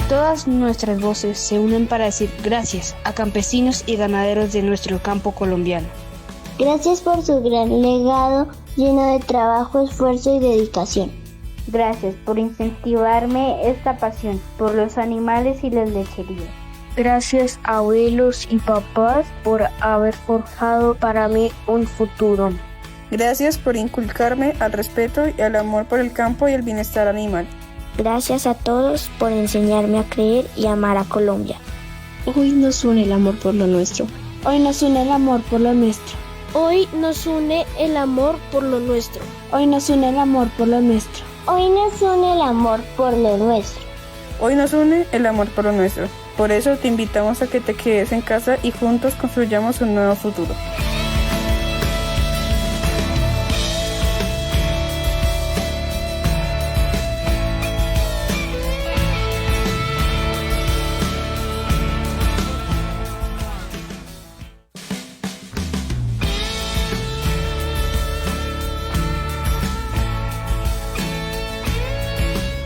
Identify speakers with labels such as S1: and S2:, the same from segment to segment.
S1: Todas nuestras voces se unen para decir gracias a campesinos y ganaderos de nuestro campo colombiano.
S2: Gracias por su gran legado lleno de trabajo, esfuerzo y dedicación.
S3: Gracias por incentivarme esta pasión por los animales y las lecherías.
S4: Gracias abuelos y papás por haber forjado para mí un futuro.
S5: Gracias por inculcarme al respeto y al amor por el campo y el bienestar animal.
S2: Gracias a todos por enseñarme a creer y amar a Colombia.
S6: Hoy nos une el amor por lo nuestro. Hoy nos une el amor por lo nuestro.
S4: Hoy nos une el amor por lo nuestro.
S6: Hoy nos une el amor por lo nuestro.
S2: Hoy nos une el amor por lo nuestro.
S5: Hoy nos une el amor por lo nuestro. Por eso te invitamos a que te quedes en casa y juntos construyamos un nuevo futuro.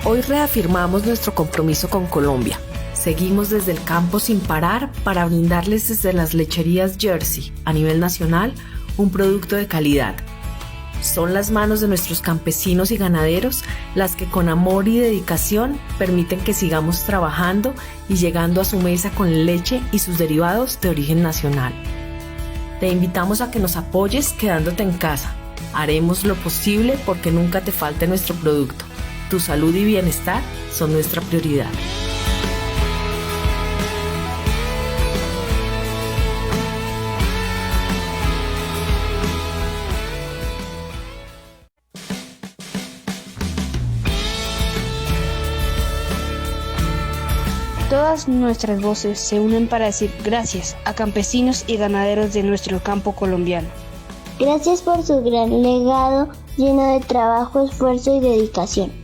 S7: Hoy reafirmamos nuestro compromiso con Colombia. Seguimos desde el campo sin parar para brindarles desde las lecherías Jersey, a nivel nacional, un producto de calidad. Son las manos de nuestros campesinos y ganaderos las que con amor y dedicación permiten que sigamos trabajando y llegando a su mesa con leche y sus derivados de origen nacional. Te invitamos a que nos apoyes quedándote en casa. Haremos lo posible porque nunca te falte nuestro producto. Tu salud y bienestar son nuestra prioridad.
S1: Todas nuestras voces se unen para decir gracias a campesinos y ganaderos de nuestro campo colombiano.
S2: Gracias por su gran legado lleno de trabajo, esfuerzo y dedicación.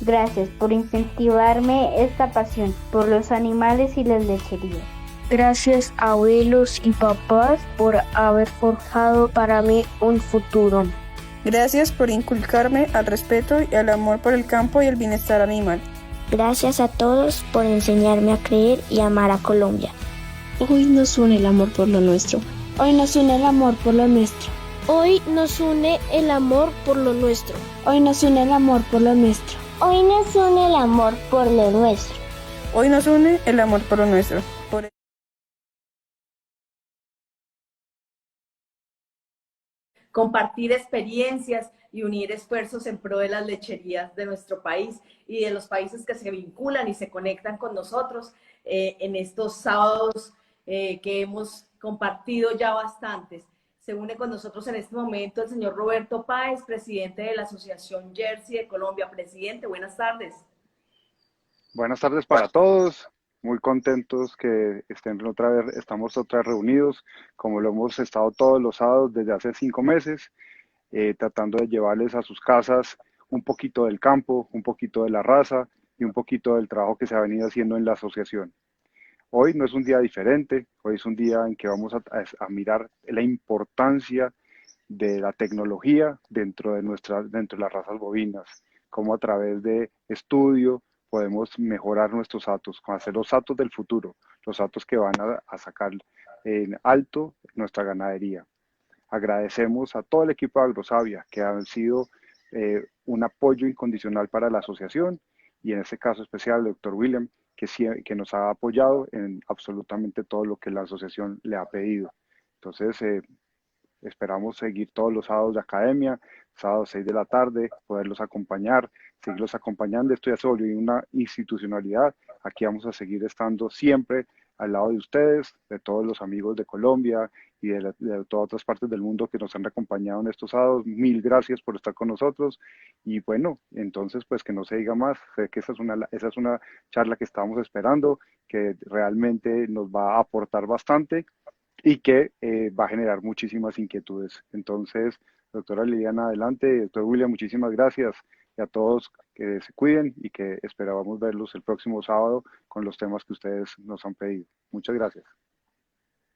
S3: Gracias por incentivarme esta pasión por los animales y las lecherías.
S4: Gracias abuelos y papás por haber forjado para mí un futuro.
S5: Gracias por inculcarme al respeto y al amor por el campo y el bienestar animal.
S2: Gracias a todos por enseñarme a creer y amar a Colombia.
S6: Hoy nos une el amor por lo nuestro. Hoy nos une el amor por lo nuestro.
S4: Hoy nos une el amor por lo nuestro.
S6: Hoy nos une el amor por lo nuestro.
S2: Hoy nos une el amor por lo nuestro.
S5: Hoy nos une el amor por lo nuestro.
S8: Compartir experiencias y unir esfuerzos en pro de las lecherías de nuestro país y de los países que se vinculan y se conectan con nosotros en estos sábados que hemos compartido ya bastantes. Se une con nosotros en este momento el señor Roberto Páez, presidente de la Asociación Jersey de Colombia. Presidente, buenas tardes.
S9: Buenas tardes para todos. Muy contentos que estamos otra vez reunidos, como lo hemos estado todos los sábados desde hace 5 meses, tratando de llevarles a sus casas un poquito del campo, un poquito de la raza y un poquito del trabajo que se ha venido haciendo en la asociación. Hoy no es un día diferente, hoy es un día en que vamos a mirar la importancia de la tecnología dentro de las razas bovinas, cómo a través de estudio podemos mejorar nuestros datos, hacer los datos del futuro, los datos que van a sacar en alto nuestra ganadería. Agradecemos a todo el equipo de Agrosavia que han sido un apoyo incondicional para la asociación y en este caso especial el doctor William, que nos ha apoyado en absolutamente todo lo que la asociación le ha pedido. Entonces, esperamos seguir todos los sábados de academia, sábados 6 de la tarde, poderlos acompañar, seguirlos acompañando. Esto ya se volvió una institucionalidad. Aquí vamos a seguir estando siempre al lado de ustedes, de todos los amigos de Colombia y de todas otras partes del mundo que nos han acompañado en estos sábados. Mil gracias por estar con nosotros. Y bueno, entonces pues que no se diga más. Sé que esa es una charla que estábamos esperando, que realmente nos va a aportar bastante y que va a generar muchísimas inquietudes. Entonces, doctora Liliana, adelante. Doctor William, muchísimas gracias. Y a todos que se cuiden y que esperábamos verlos el próximo sábado con los temas que ustedes nos han pedido. Muchas gracias.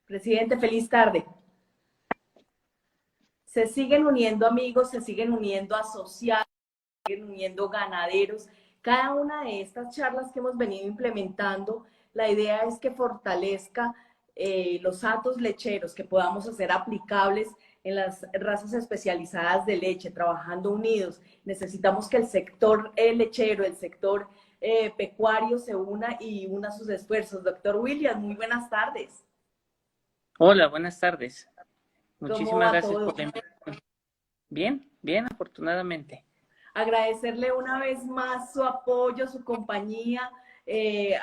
S8: Presidente, feliz tarde. Se siguen uniendo amigos, se siguen uniendo asociados, se siguen uniendo ganaderos, Cada una de estas charlas que hemos venido implementando, la idea es que fortalezca los hatos lecheros, que podamos hacer aplicables en las razas especializadas de leche, trabajando unidos. Necesitamos que el sector lechero, el sector pecuario se una y una sus esfuerzos. Doctor William, muy buenas tardes.
S10: Hola, buenas tardes.
S8: ¿Cómo
S10: Muchísimas
S8: va
S10: gracias
S8: todo?
S10: por la invitación. Bien, bien, afortunadamente.
S8: Agradecerle una vez más su apoyo, su compañía,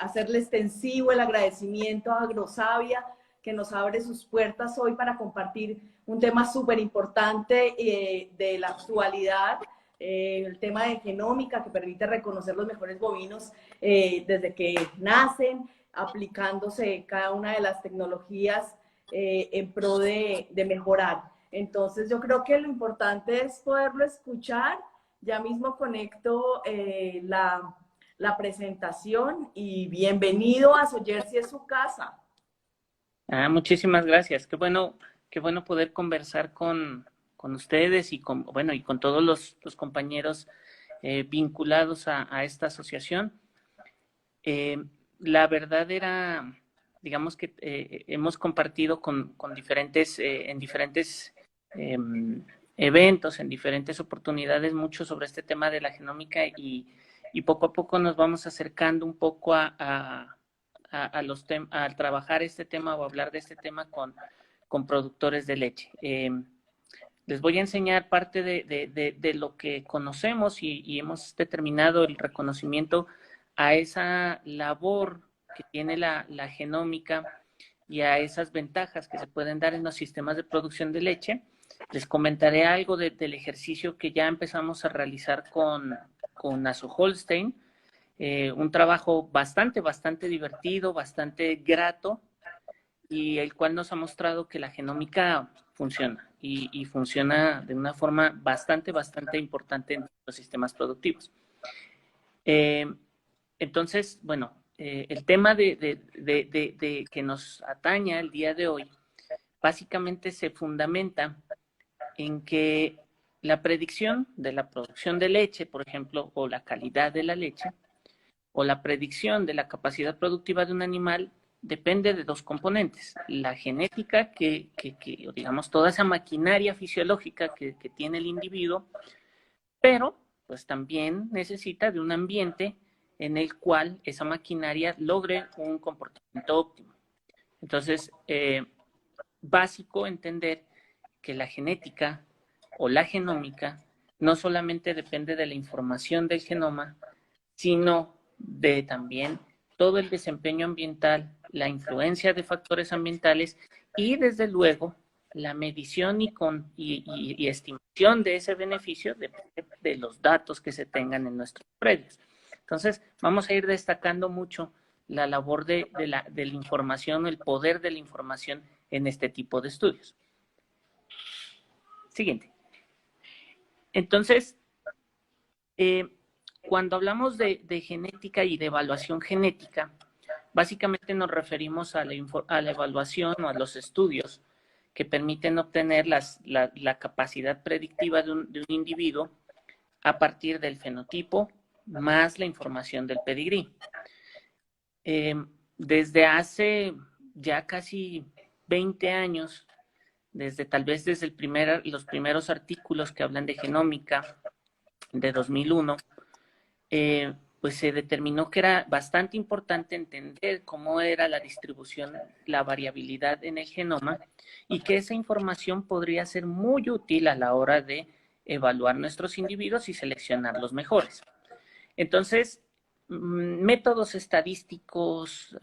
S8: hacerle extensivo el agradecimiento a Agrosavia, que nos abre sus puertas hoy para compartir un tema súper importante de la actualidad, el tema de genómica, que permite reconocer los mejores bovinos desde que nacen, aplicándose cada una de las tecnologías en pro de mejorar. Entonces yo creo que lo importante es poderlo escuchar. Ya mismo conecto la presentación y bienvenido a Soyerssi es su casa.
S10: Muchísimas gracias. Qué bueno poder conversar con ustedes y con todos los compañeros vinculados a esta asociación. La verdad era, digamos que hemos compartido en diferentes eventos, en diferentes oportunidades, mucho sobre este tema de la genómica y poco a poco nos vamos acercando un poco a trabajar este tema o hablar de este tema con productores de leche. Les voy a enseñar parte de lo que conocemos y hemos determinado el reconocimiento a esa labor que tiene la genómica y a esas ventajas que se pueden dar en los sistemas de producción de leche. Les comentaré algo del ejercicio que ya empezamos a realizar con Naso Holstein, un trabajo bastante divertido, bastante grato, y el cual nos ha mostrado que la genómica funciona, y funciona de una forma bastante importante en los sistemas productivos. Entonces, bueno, el tema de que nos ataña el día de hoy, básicamente se fundamenta en que la predicción de la producción de leche, por ejemplo, o la calidad de la leche, o la predicción de la capacidad productiva de un animal, depende de dos componentes: la genética, digamos, toda esa maquinaria fisiológica que tiene el individuo, pero pues también necesita de un ambiente en el cual esa maquinaria logre un comportamiento óptimo. Entonces, básico entender que la genética o la genómica no solamente depende de la información del genoma, sino de también todo el desempeño ambiental, la influencia de factores ambientales y, desde luego, la medición y estimación de ese beneficio de los datos que se tengan en nuestros predios. Entonces, vamos a ir destacando mucho la labor de la información, el poder de la información en este tipo de estudios. Siguiente. Entonces, cuando hablamos de genética y de evaluación genética, básicamente nos referimos a la evaluación o a los estudios que permiten obtener la capacidad predictiva de un individuo a partir del fenotipo más la información del pedigrí. Desde hace ya casi 20 años, tal vez desde los primeros artículos que hablan de genómica de 2001, pues se determinó que era bastante importante entender cómo era la distribución, la variabilidad en el genoma, y que esa información podría ser muy útil a la hora de evaluar nuestros individuos y seleccionar los mejores. Entonces, métodos estadísticos,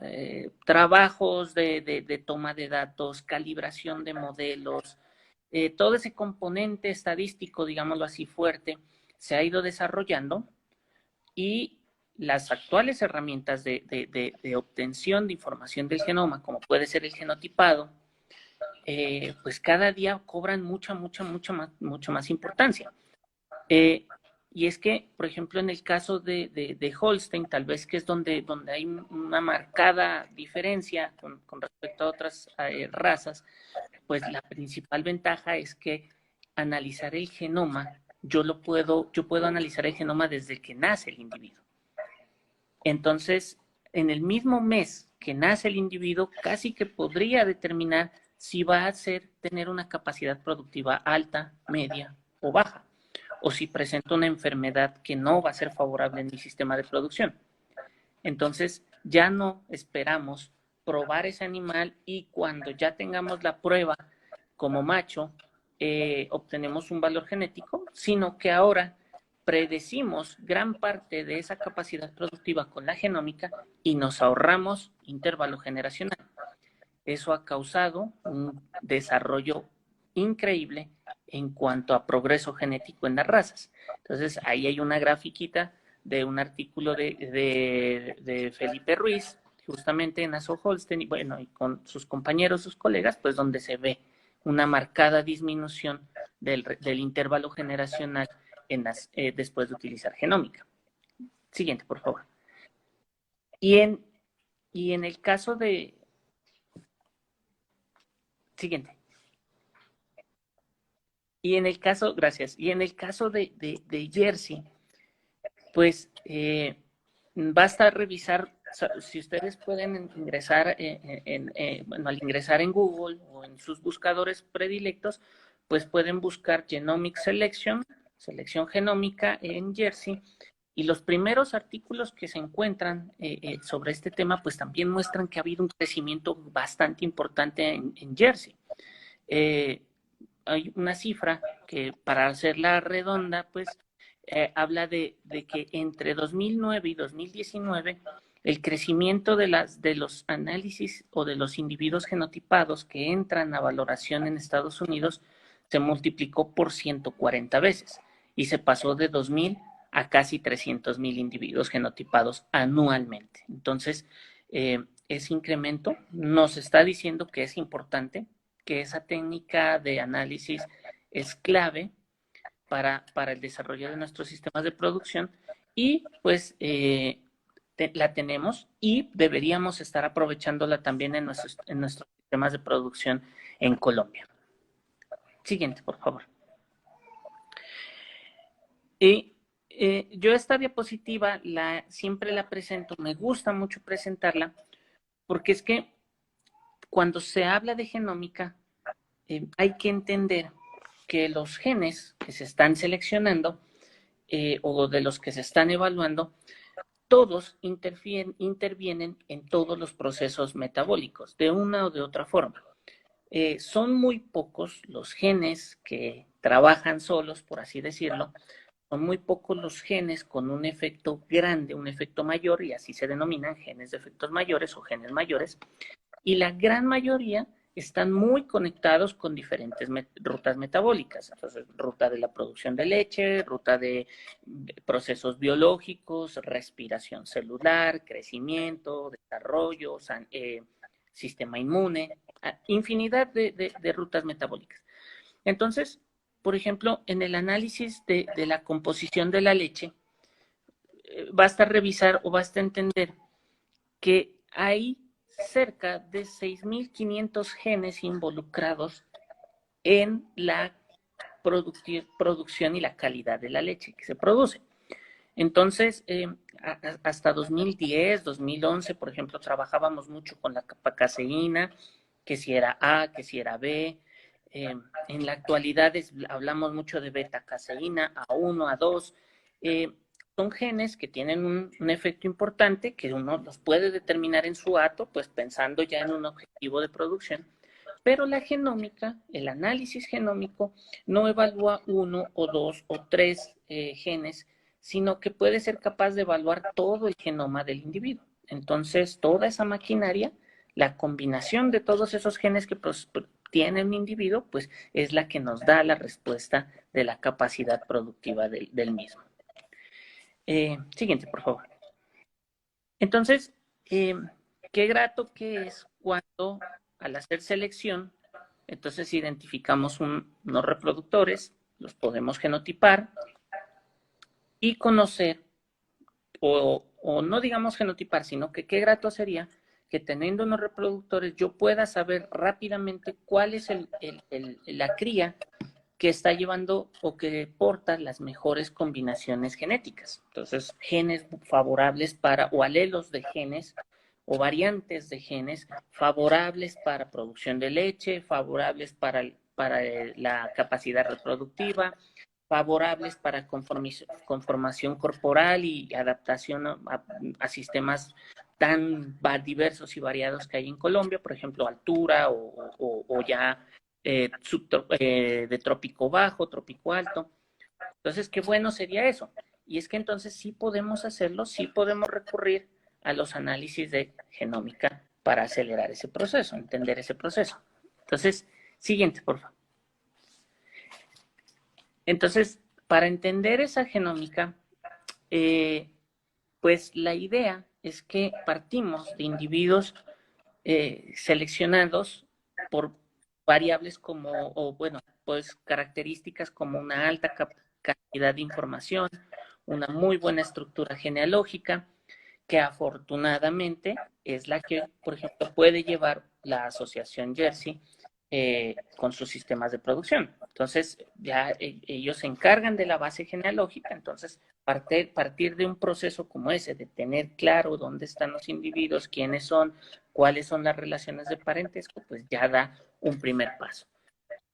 S10: trabajos de toma de datos, calibración de modelos, todo ese componente estadístico, digámoslo así, fuerte, se ha ido desarrollando, y las actuales herramientas de obtención de información del genoma, como puede ser el genotipado, pues cada día cobran mucha más importancia. Y es que, por ejemplo, en el caso de Holstein, tal vez que es donde hay una marcada diferencia con respecto a otras razas, pues la principal ventaja es que analizar el genoma, yo puedo analizar el genoma desde que nace el individuo. Entonces, en el mismo mes que nace el individuo, casi que podría determinar si va a tener una capacidad productiva alta, media o baja, o si presenta una enfermedad que no va a ser favorable en mi sistema de producción. Entonces, ya no esperamos probar ese animal y cuando ya tengamos la prueba como macho, obtenemos un valor genético, sino que ahora predecimos gran parte de esa capacidad productiva con la genómica y nos ahorramos intervalo generacional. Eso ha causado un desarrollo increíble en cuanto a progreso genético en las razas. Entonces, ahí hay una grafiquita de un artículo de Felipe Ruiz, justamente en Aso-Holstein, y bueno, y con sus compañeros, sus colegas, pues donde se ve una marcada disminución del intervalo generacional después de utilizar genómica. Siguiente, por favor. Y en el caso de... Siguiente. Y en el caso, gracias, y en el caso de Jersey, pues basta revisar, si ustedes pueden ingresar, bueno, al ingresar en Google o en sus buscadores predilectos, pues pueden buscar Genomic Selection, selección genómica en Jersey, y los primeros artículos que se encuentran sobre este tema, pues también muestran que ha habido un crecimiento bastante importante en Jersey. Hay una cifra que, para hacerla redonda, pues habla de que entre 2009 y 2019 el crecimiento de los análisis o de los individuos genotipados que entran a valoración en Estados Unidos se multiplicó por 140 veces y se pasó de 2.000 a casi 300.000 individuos genotipados anualmente. Entonces, ese incremento nos está diciendo que es importante, que esa técnica de análisis es clave para el desarrollo de nuestros sistemas de producción y pues la tenemos y deberíamos estar aprovechándola también en nuestros sistemas de producción en Colombia. Siguiente, por favor. Y yo esta diapositiva siempre la presento, me gusta mucho presentarla, porque es que cuando se habla de genómica, hay que entender que los genes que se están seleccionando o de los que se están evaluando, todos intervienen en todos los procesos metabólicos, de una o de otra forma. Son muy pocos los genes que trabajan solos, por así decirlo. Son muy pocos los genes con un efecto grande, un efecto mayor, y así se denominan genes de efectos mayores o genes mayores. Y la gran mayoría están muy conectados con diferentes rutas metabólicas. Entonces, ruta de la producción de leche, ruta de procesos biológicos, respiración celular, crecimiento, desarrollo, sistema inmune, infinidad de rutas metabólicas. Entonces, por ejemplo, en el análisis de la composición de la leche, basta revisar o basta entender que hay cerca de 6.500 genes involucrados en la producción y la calidad de la leche que se produce. Entonces, hasta 2010, 2011, por ejemplo, trabajábamos mucho con la caseína, que si era A, que si era B. En la actualidad hablamos mucho de beta-caseína, A1, A2. Son genes que tienen un efecto importante, que uno los puede determinar en su hato, pues pensando ya en un objetivo de producción, pero la genómica, el análisis genómico, no evalúa 1 o 2 o 3 genes, sino que puede ser capaz de evaluar todo el genoma del individuo. Entonces, toda esa maquinaria, la combinación de todos esos genes que tiene un individuo, pues es la que nos da la respuesta de la capacidad productiva del mismo. Siguiente, por favor. Entonces, qué grato que es cuando al hacer selección, entonces identificamos unos reproductores, los podemos genotipar y conocer, o no digamos genotipar, sino que qué grato sería que teniendo unos reproductores yo pueda saber rápidamente cuál es la cría que está llevando o que porta las mejores combinaciones genéticas. Entonces, genes favorables para, o alelos de genes, o variantes de genes favorables para producción de leche, favorables para la capacidad reproductiva, favorables para conformación corporal y adaptación a sistemas tan diversos y variados que hay en Colombia, por ejemplo, altura o ya de trópico bajo, trópico alto. Entonces, qué bueno sería eso. Y es que entonces sí podemos hacerlo, sí podemos recurrir a los análisis de genómica para acelerar ese proceso, entender ese proceso. Entonces, siguiente, por favor. Entonces, para entender esa genómica, pues la idea es que partimos de individuos seleccionados por variables como, pues características como una alta cantidad de información, una muy buena estructura genealógica, que afortunadamente es la que, por ejemplo, puede llevar la asociación Jersey con sus sistemas de producción. Entonces, ya ellos se encargan de la base genealógica. Entonces, partir de un proceso como ese, de tener claro dónde están los individuos, quiénes son, cuáles son las relaciones de parentesco, pues ya da un primer paso.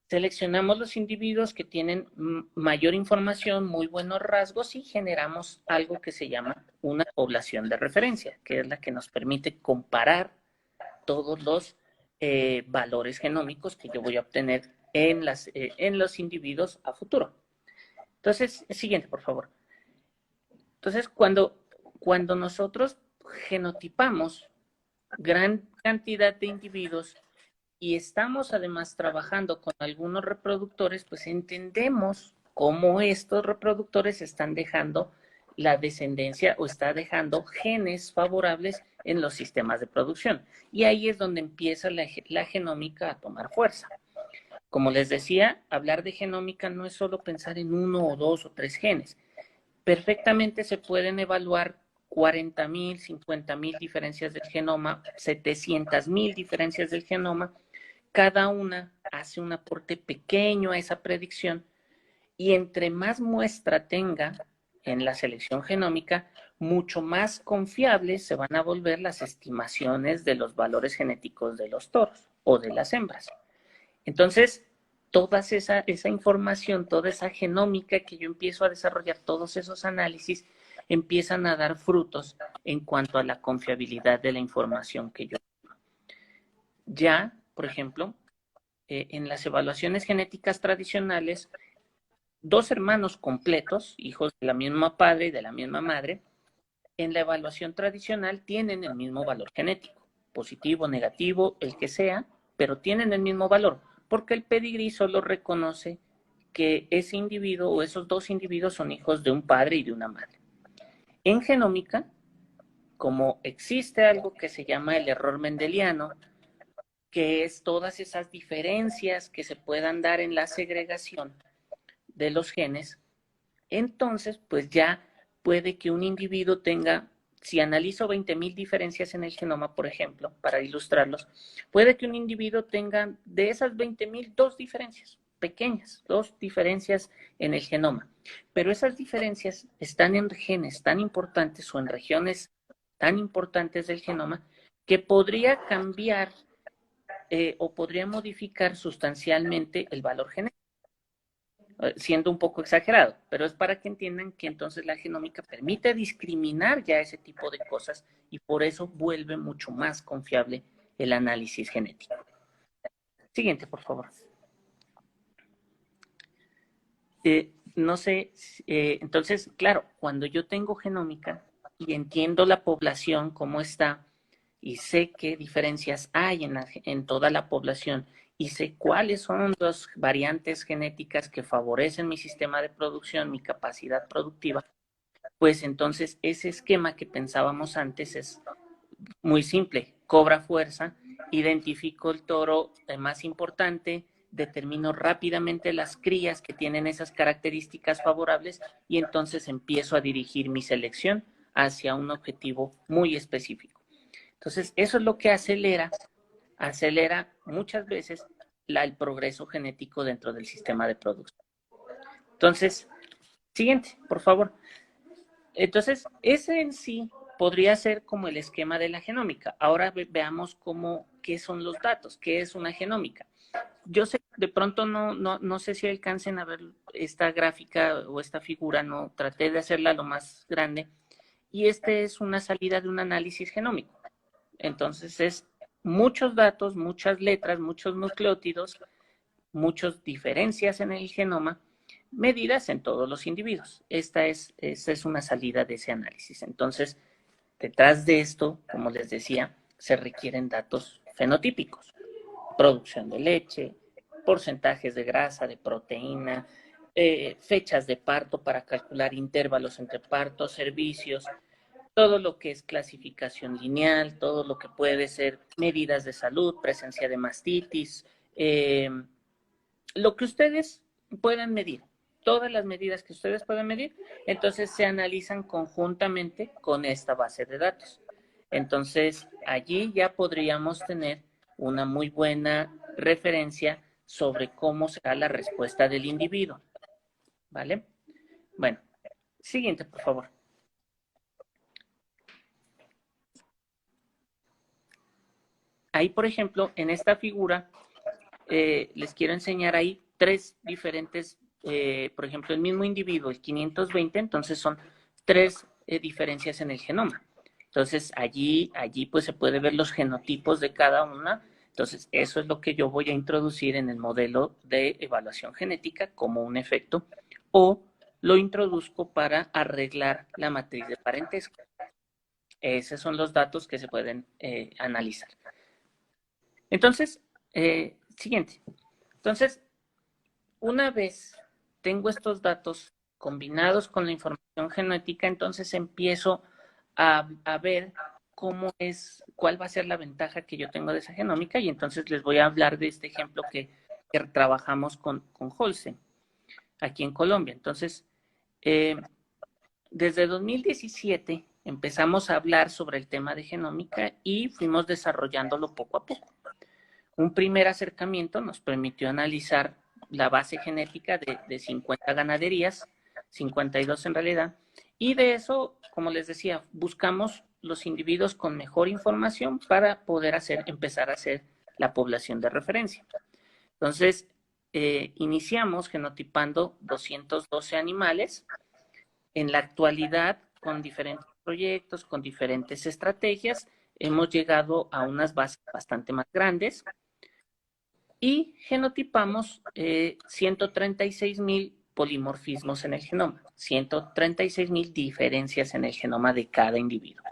S10: Seleccionamos los individuos que tienen mayor información, muy buenos rasgos, y generamos algo que se llama una población de referencia, que es la que nos permite comparar todos los valores genómicos que yo voy a obtener en los individuos a futuro. Entonces, siguiente, por favor. Entonces, cuando nosotros genotipamos gran cantidad de individuos y estamos además trabajando con algunos reproductores, pues entendemos cómo estos reproductores están dejando la descendencia o está dejando genes favorables en los sistemas de producción. Y ahí es donde empieza la genómica a tomar fuerza. Como les decía, hablar de genómica no es solo pensar en 1 o 2 o 3 genes. Perfectamente se pueden evaluar 40,000, 50,000 diferencias del genoma, 700,000 diferencias del genoma. Cada una hace un aporte pequeño a esa predicción, y entre más muestra tenga en la selección genómica, mucho más confiables se van a volver las estimaciones de los valores genéticos de los toros o de las hembras. Entonces, toda esa información, toda esa genómica que yo empiezo a desarrollar, todos esos análisis, empiezan a dar frutos en cuanto a la confiabilidad de la información que yo tengo. Ya, por ejemplo, en las evaluaciones genéticas tradicionales, 2 hermanos completos, hijos de la misma padre y de la misma madre, en la evaluación tradicional tienen el mismo valor genético, positivo, negativo, el que sea, pero tienen el mismo valor, porque el pedigrí solo reconoce que ese individuo o esos 2 individuos son hijos de un padre y de una madre. En genómica, como existe algo que se llama el error mendeliano, que es todas esas diferencias que se puedan dar en la segregación de los genes, entonces pues ya puede que un individuo tenga, si analizo 20,000 diferencias en el genoma, por ejemplo, para ilustrarlos, puede que un individuo tenga de esas 20,000 2 diferencias pequeñas, 2 diferencias en el genoma, pero esas diferencias están en genes tan importantes o en regiones tan importantes del genoma que podría cambiar o podría modificar sustancialmente el valor genético, siendo un poco exagerado, pero es para que entiendan que entonces la genómica permite discriminar ya ese tipo de cosas y por eso vuelve mucho más confiable el análisis genético. Siguiente, por favor. No sé, entonces, claro, cuando yo tengo genómica y entiendo la población, cómo está, y sé qué diferencias hay en toda la población, y sé cuáles son las variantes genéticas que favorecen mi sistema de producción, mi capacidad productiva, pues entonces ese esquema que pensábamos antes es muy simple, cobra fuerza, identifico el toro más importante, determino rápidamente las crías que tienen esas características favorables y entonces empiezo a dirigir mi selección hacia un objetivo muy específico. Entonces, eso es lo que acelera muchas veces el progreso genético dentro del sistema de producción. Entonces, siguiente, por favor. Entonces, ese en sí podría ser como el esquema de la genómica. Ahora veamos qué son los datos, qué es una genómica. Yo sé, de pronto no sé si alcancen a ver esta gráfica o esta figura, no traté de hacerla lo más grande, y es una salida de un análisis genómico. Entonces es muchos datos, muchas letras, muchos nucleótidos, muchas diferencias en el genoma, medidas en todos los individuos. Esta es una salida de ese análisis. Entonces, detrás de esto, como les decía, se requieren datos fenotípicos. Producción de leche, porcentajes de grasa, de proteína, fechas de parto para calcular intervalos entre partos, servicios, todo lo que es clasificación lineal, todo lo que puede ser medidas de salud, presencia de mastitis, lo que ustedes puedan medir, todas las medidas que ustedes puedan medir, entonces se analizan conjuntamente con esta base de datos. Entonces, allí ya podríamos tener una muy buena referencia sobre cómo será la respuesta del individuo. ¿Vale? Bueno, siguiente, por favor. Ahí, por ejemplo, en esta figura, les quiero enseñar ahí tres diferentes, por ejemplo, el mismo individuo, el 520, entonces son tres diferencias en el genoma. Entonces, allí pues se puede ver los genotipos de cada una. Entonces, eso es lo que yo voy a introducir en el modelo de evaluación genética como un efecto, o lo introduzco para arreglar la matriz de parentesco. Esos son los datos que se pueden analizar. Entonces, siguiente. Entonces, una vez tengo estos datos combinados con la información genética, entonces empiezo a ver cuál va a ser la ventaja que yo tengo de esa genómica, y entonces les voy a hablar de este ejemplo que trabajamos con Holcim aquí en Colombia. Entonces, desde 2017 empezamos a hablar sobre el tema de genómica y fuimos desarrollándolo poco a poco. Un primer acercamiento nos permitió analizar la base genética de 50 ganaderías, 52 en realidad, y de eso, como les decía, buscamos los individuos con mejor información para poder empezar a hacer la población de referencia. Entonces, iniciamos genotipando 212 animales. En la actualidad, con diferentes proyectos, con diferentes estrategias, hemos llegado a unas bases bastante más grandes y genotipamos 136,000 polimorfismos en el genoma, 136,000 diferencias en el genoma de cada individuo.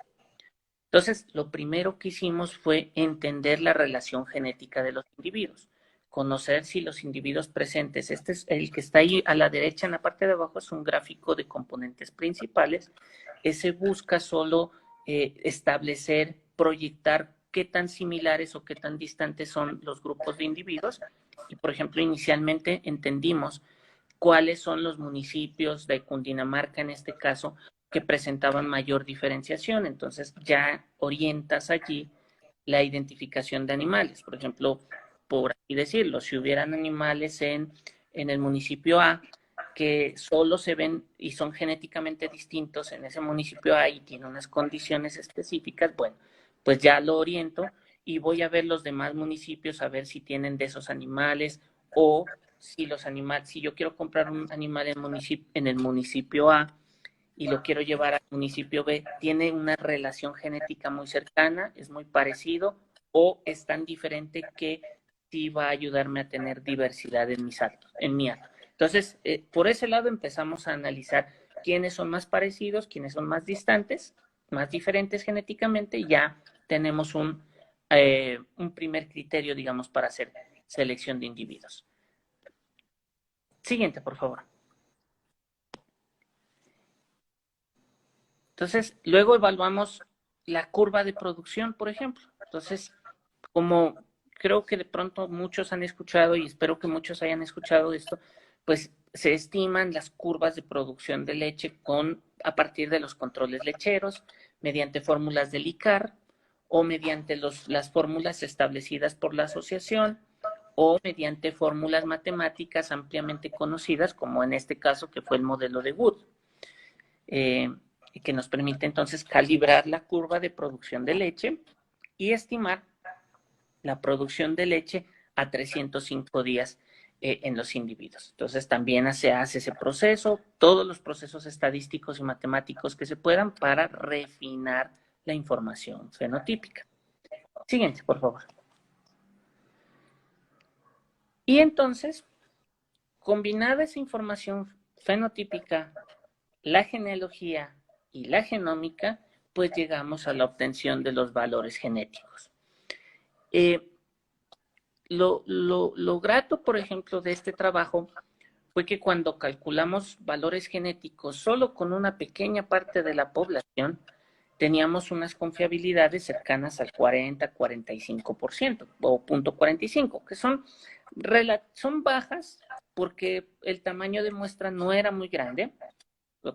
S10: Entonces, lo primero que hicimos fue entender la relación genética de los individuos, conocer si los individuos presentes, este es el que está ahí a la derecha en la parte de abajo, es un gráfico de componentes principales. Ese busca solo establecer, proyectar qué tan similares o qué tan distantes son los grupos de individuos. Y, por ejemplo, inicialmente entendimos cuáles son los municipios de Cundinamarca, en este caso, que presentaban mayor diferenciación. Entonces, ya orientas allí la identificación de animales. Por ejemplo, por así decirlo, si hubieran animales en el municipio A que solo se ven y son genéticamente distintos en ese municipio A y tienen unas condiciones específicas, bueno, pues ya lo oriento y voy a ver los demás municipios a ver si tienen de esos animales, o si si yo quiero comprar un animal en el municipio A y lo quiero llevar al municipio B, tiene una relación genética muy cercana, es muy parecido, o es tan diferente que sí va a ayudarme a tener diversidad en mi hato. Entonces, por ese lado empezamos a analizar quiénes son más parecidos, quiénes son más distantes, más diferentes genéticamente, y ya tenemos un primer criterio, digamos, para hacer selección de individuos. Siguiente, por favor. Entonces, luego evaluamos la curva de producción, por ejemplo. Entonces, como creo que de pronto muchos han escuchado, y espero que muchos hayan escuchado esto, pues se estiman las curvas de producción de leche a partir de los controles lecheros, mediante fórmulas del ICAR o mediante las fórmulas establecidas por la asociación, o mediante fórmulas matemáticas ampliamente conocidas, como en este caso que fue el modelo de Wood, que nos permite entonces calibrar la curva de producción de leche y estimar la producción de leche a 305 días en los individuos. Entonces también se hace ese proceso, todos los procesos estadísticos y matemáticos que se puedan para refinar la información fenotípica. Siguiente, por favor. Y entonces, combinada esa información fenotípica, la genealogía y la genómica, pues llegamos a la obtención de los valores genéticos. Lo grato, por ejemplo, de este trabajo fue que cuando calculamos valores genéticos solo con una pequeña parte de la población, teníamos unas confiabilidades cercanas al 40-45% o 0.45, que son bajas porque el tamaño de muestra no era muy grande.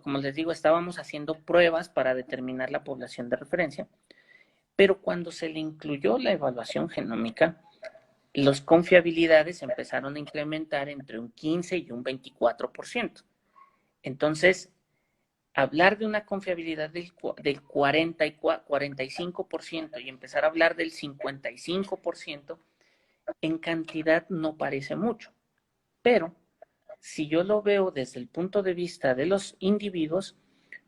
S10: Como les digo, estábamos haciendo pruebas para determinar la población de referencia, pero cuando se le incluyó la evaluación genómica, las confiabilidades empezaron a incrementar entre un 15 y un 24%. Entonces, hablar de una confiabilidad del 40 y 45% y empezar a hablar del 55%, en cantidad no parece mucho. Pero, si yo lo veo desde el punto de vista de los individuos,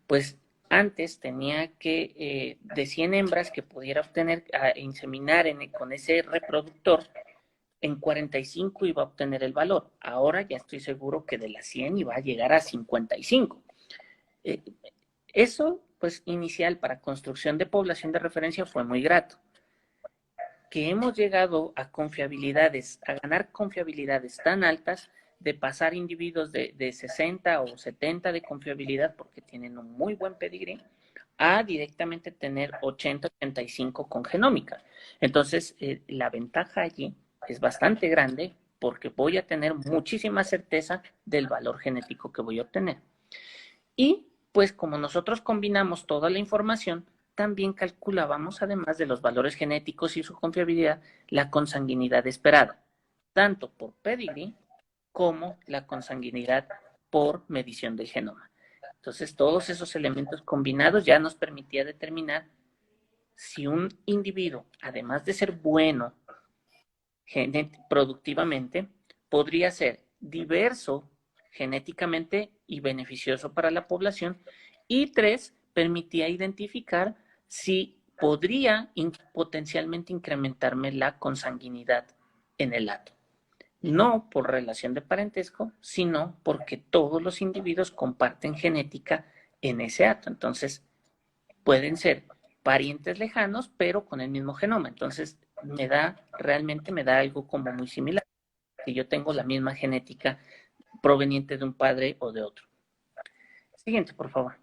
S10: pues antes tenía que, de 100 hembras que pudiera obtener, inseminar con ese reproductor, en 45 iba a obtener el valor. Ahora ya estoy seguro que de las 100 iba a llegar a 55. Eso, pues, inicial para construcción de población de referencia fue muy grato. Que hemos llegado a ganar confiabilidades tan altas, de pasar individuos de 60 o 70 de confiabilidad porque tienen un muy buen pedigrí, a directamente tener 80-85 con genómica. Entonces, la ventaja allí es bastante grande porque voy a tener muchísima certeza del valor genético que voy a obtener. Y pues como nosotros combinamos toda la información, también calculábamos, además de los valores genéticos y su confiabilidad, la consanguinidad esperada, tanto por pedigrí como la consanguinidad por medición del genoma. Entonces, todos esos elementos combinados ya nos permitía determinar si un individuo, además de ser bueno productivamente, podría ser diverso genéticamente y beneficioso para la población. Y 3, permitía identificar si podría potencialmente incrementarme la consanguinidad en el hato. No por relación de parentesco, sino porque todos los individuos comparten genética en ese hato. Entonces, pueden ser parientes lejanos, pero con el mismo genoma. Entonces, realmente me da algo como muy similar, que yo tengo la misma genética proveniente de un padre o de otro. Siguiente, por favor.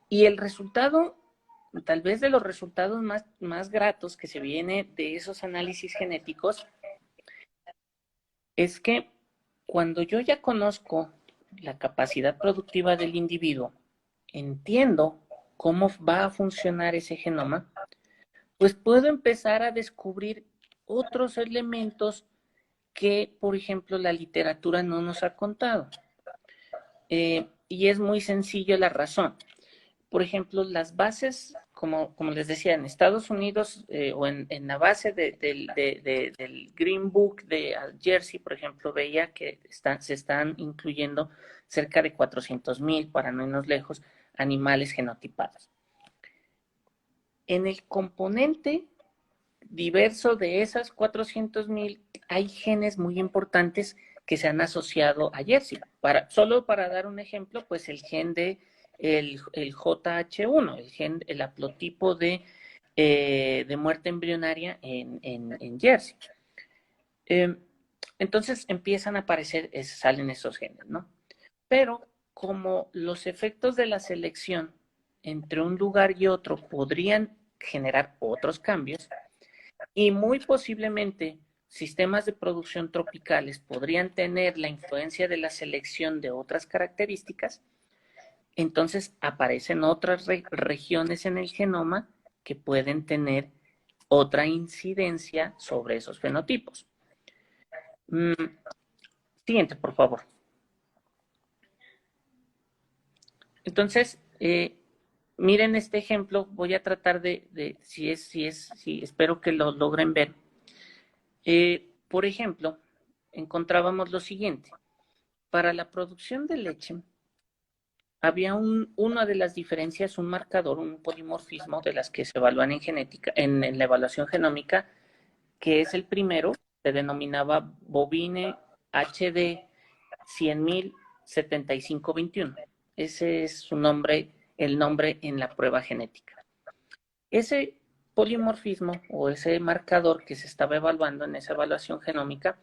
S10: Y el resultado, tal vez de los resultados más gratos que se viene de esos análisis genéticos, es que cuando yo ya conozco la capacidad productiva del individuo, entiendo cómo va a funcionar ese genoma, pues puedo empezar a descubrir otros elementos que, por ejemplo, la literatura no nos ha contado. Y es muy sencillo la razón. Por ejemplo, las bases, como les decía, en Estados Unidos o en la base del Green Book de Jersey, por ejemplo, veía que se están incluyendo cerca de 400,000, para no irnos lejos, animales genotipados. En el componente diverso de esas 400,000 hay genes muy importantes que se han asociado a Jersey. Solo para dar un ejemplo, pues el gen de el JH1, el haplotipo de muerte embrionaria en Jersey. Entonces empiezan a aparecer, salen esos genes, ¿no? Pero como los efectos de la selección entre un lugar y otro podrían generar otros cambios, y muy posiblemente sistemas de producción tropicales podrían tener la influencia de la selección de otras características, entonces aparecen otras regiones en el genoma que pueden tener otra incidencia sobre esos fenotipos. Siguiente, por favor. Entonces, miren este ejemplo. Voy a tratar si espero que lo logren ver. Por ejemplo, encontrábamos lo siguiente. Para la producción de leche, había una de las diferencias, un marcador, un polimorfismo de las que se evalúan en genética, en la evaluación genómica, que es el primero, se denominaba bovine HD 100.07521. Ese es su nombre, el nombre en la prueba genética. Ese polimorfismo o ese marcador que se estaba evaluando en esa evaluación genómica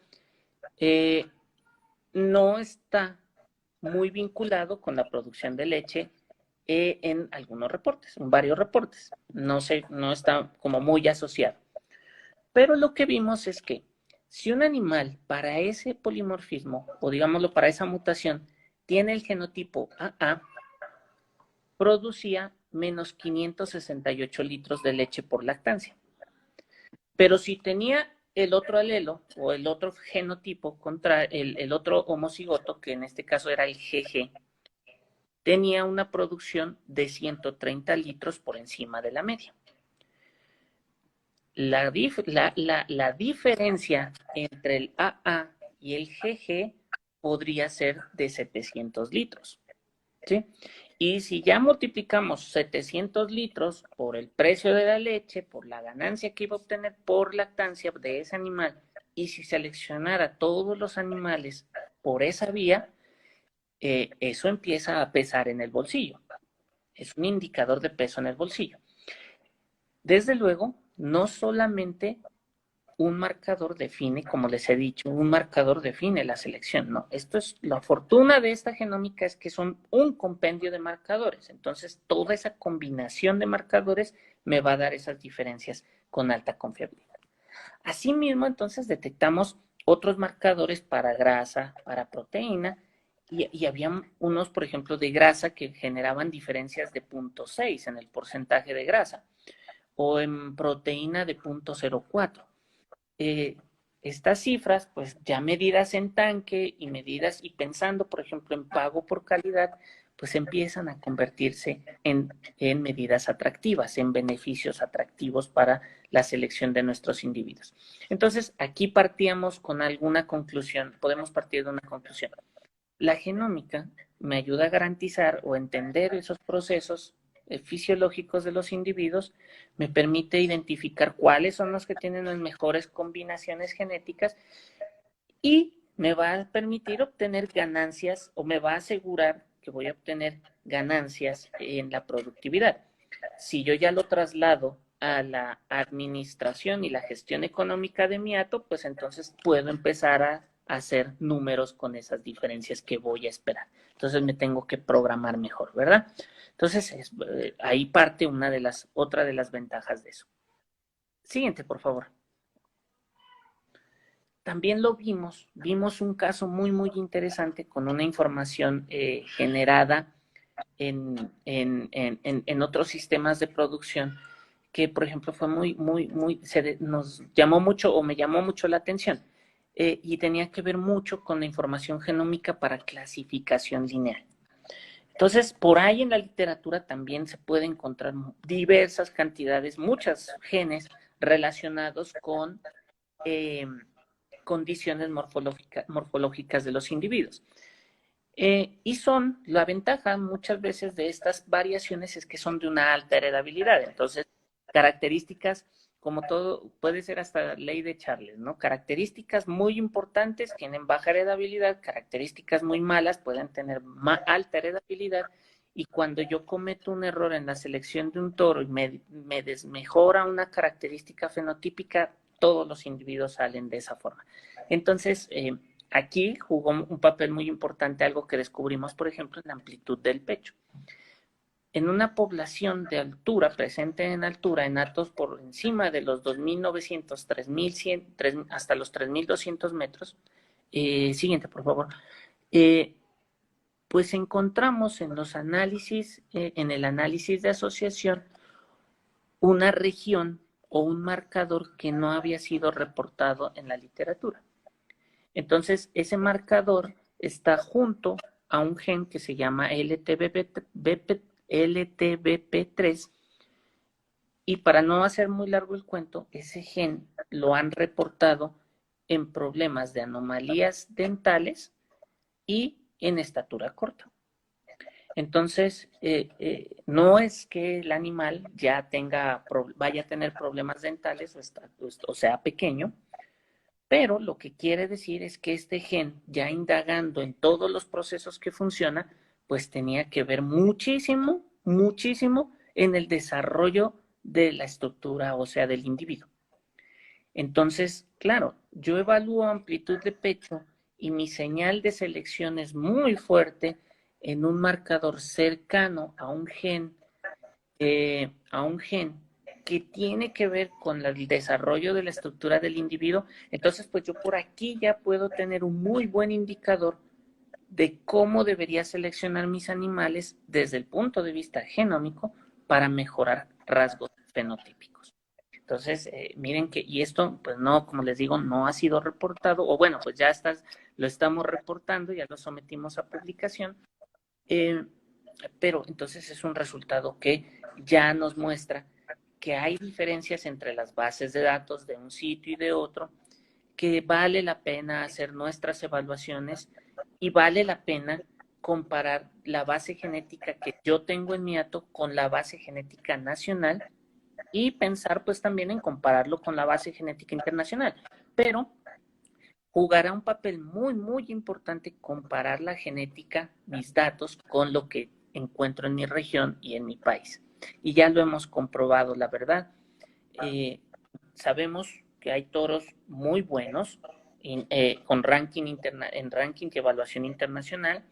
S10: no está muy vinculado con la producción de leche en algunos reportes, en varios reportes. No está como muy asociado. Pero lo que vimos es que si un animal para ese polimorfismo, o digámoslo para esa mutación, tiene el genotipo AA, producía menos 568 litros de leche por lactancia. Pero si tenía el otro alelo o el otro genotipo contra el otro homocigoto, que en este caso era el GG, tenía una producción de 130 litros por encima de la media. La diferencia entre el AA y el GG podría ser de 700 litros. ¿Sí? Y si ya multiplicamos 700 litros por el precio de la leche, por la ganancia que iba a obtener por lactancia de ese animal, y si seleccionara todos los animales por esa vía, eso empieza a pesar en el bolsillo. Es un indicador de peso en el bolsillo. Desde luego, no solamente un marcador define, como les he dicho, un marcador define la selección, no. Esto es, la fortuna de esta genómica es que son un compendio de marcadores. Entonces, toda esa combinación de marcadores me va a dar esas diferencias con alta confiabilidad. Asimismo, entonces, detectamos otros marcadores para grasa, para proteína, y había unos, por ejemplo, de grasa que generaban diferencias de 0.6 en el porcentaje de grasa, o en proteína de 0.04. Estas cifras, pues ya medidas en tanque y medidas y pensando, por ejemplo, en pago por calidad, pues empiezan a convertirse en medidas atractivas, en beneficios atractivos para la selección de nuestros individuos. Entonces, aquí partíamos con alguna conclusión, podemos partir de una conclusión. La genómica me ayuda a garantizar o entender esos procesos fisiológicos de los individuos, me permite identificar cuáles son los que tienen las mejores combinaciones genéticas y me va a permitir obtener ganancias o me va a asegurar que voy a obtener ganancias en la productividad. Si yo ya lo traslado a la administración y la gestión económica de mi hato, pues entonces puedo empezar a hacer números con esas diferencias que voy a esperar. Entonces me tengo que programar mejor, ¿verdad? Entonces, ahí parte otra de las ventajas de eso. Siguiente, por favor. También lo vimos un caso muy, muy interesante con una información generada en otros sistemas de producción que, por ejemplo, fue nos llamó mucho o me llamó mucho la atención y tenía que ver mucho con la información genómica para clasificación lineal. Entonces, por ahí en la literatura también se puede encontrar diversas cantidades, muchos genes relacionados con condiciones morfológicas de los individuos. Y la ventaja muchas veces de estas variaciones es que son de una alta heredabilidad. Entonces, características, como todo, puede ser hasta ley de Charles, ¿no? Características muy importantes tienen baja heredabilidad, características muy malas pueden tener alta heredabilidad, y cuando yo cometo un error en la selección de un toro y me desmejora una característica fenotípica, todos los individuos salen de esa forma. Entonces, aquí jugó un papel muy importante algo que descubrimos, por ejemplo, en la amplitud del pecho. En una población de altura, presente en altura, en hatos por encima de los 2.900, 3.100, hasta los 3.200 metros, siguiente, por favor, pues encontramos en los análisis, en el análisis de asociación, una región o un marcador que no había sido reportado en la literatura. Entonces, ese marcador está junto a un gen que se llama LTBP3, y para no hacer muy largo el cuento, ese gen lo han reportado en problemas de anomalías dentales y en estatura corta. Entonces, no es que el animal ya vaya a tener problemas dentales o sea pequeño, pero lo que quiere decir es que este gen, ya indagando en todos los procesos que funciona, pues tenía que ver muchísimo, muchísimo en el desarrollo de la estructura ósea del individuo. Entonces, claro, yo evalúo amplitud de pecho y mi señal de selección es muy fuerte en un marcador cercano a un gen que tiene que ver con el desarrollo de la estructura del individuo. Entonces, pues yo por aquí ya puedo tener un muy buen indicador de cómo debería seleccionar mis animales desde el punto de vista genómico para mejorar rasgos fenotípicos. Entonces, miren que, y esto, pues no, como les digo, no ha sido reportado, o bueno, pues ya lo estamos reportando, ya lo sometimos a publicación, pero entonces es un resultado que ya nos muestra que hay diferencias entre las bases de datos de un sitio y de otro, que vale la pena hacer nuestras evaluaciones y vale la pena comparar la base genética que yo tengo en mi hato con la base genética nacional y pensar pues también en compararlo con la base genética internacional. Pero jugará un papel muy, muy importante comparar la genética, mis datos, con lo que encuentro en mi región y en mi país. Y ya lo hemos comprobado, la verdad. Sabemos que hay toros muy buenos con ranking y evaluación internacional,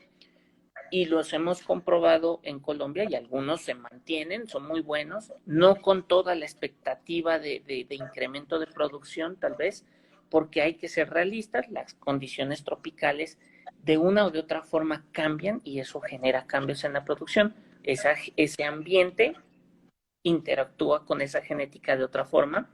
S10: y los hemos comprobado en Colombia y algunos se mantienen, son muy buenos, no con toda la expectativa de incremento de producción tal vez, porque hay que ser realistas, las condiciones tropicales de una o de otra forma cambian y eso genera cambios en la producción. Ese ambiente interactúa con esa genética de otra forma,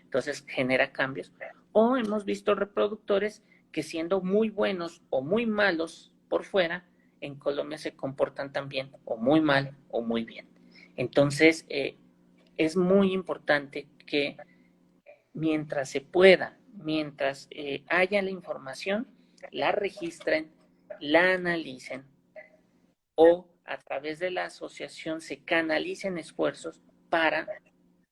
S10: entonces genera cambios. O hemos visto reproductores que siendo muy buenos o muy malos por fuera, en Colombia se comportan también o muy mal o muy bien. Entonces, es muy importante que mientras se pueda, mientras haya la información, la registren, la analicen o a través de la asociación se canalicen esfuerzos para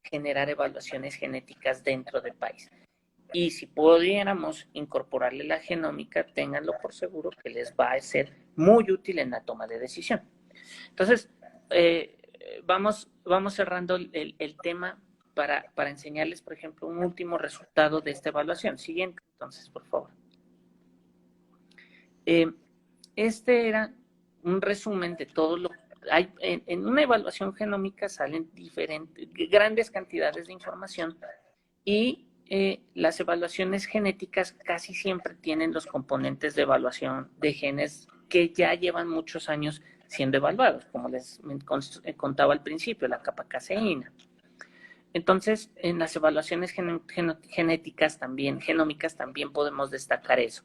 S10: generar evaluaciones genéticas dentro del país. Y si pudiéramos incorporarle la genómica, ténganlo por seguro que les va a ser muy útil en la toma de decisión. Entonces, vamos cerrando el tema para enseñarles, por ejemplo, un último resultado de esta evaluación. Siguiente, entonces, por favor. Este era un resumen de todo lo que hay. En una evaluación genómica salen grandes cantidades de información y las evaluaciones genéticas casi siempre tienen los componentes de evaluación de genes que ya llevan muchos años siendo evaluados, como les contaba al principio, la caseína. Entonces, en las evaluaciones genómicas también podemos destacar eso.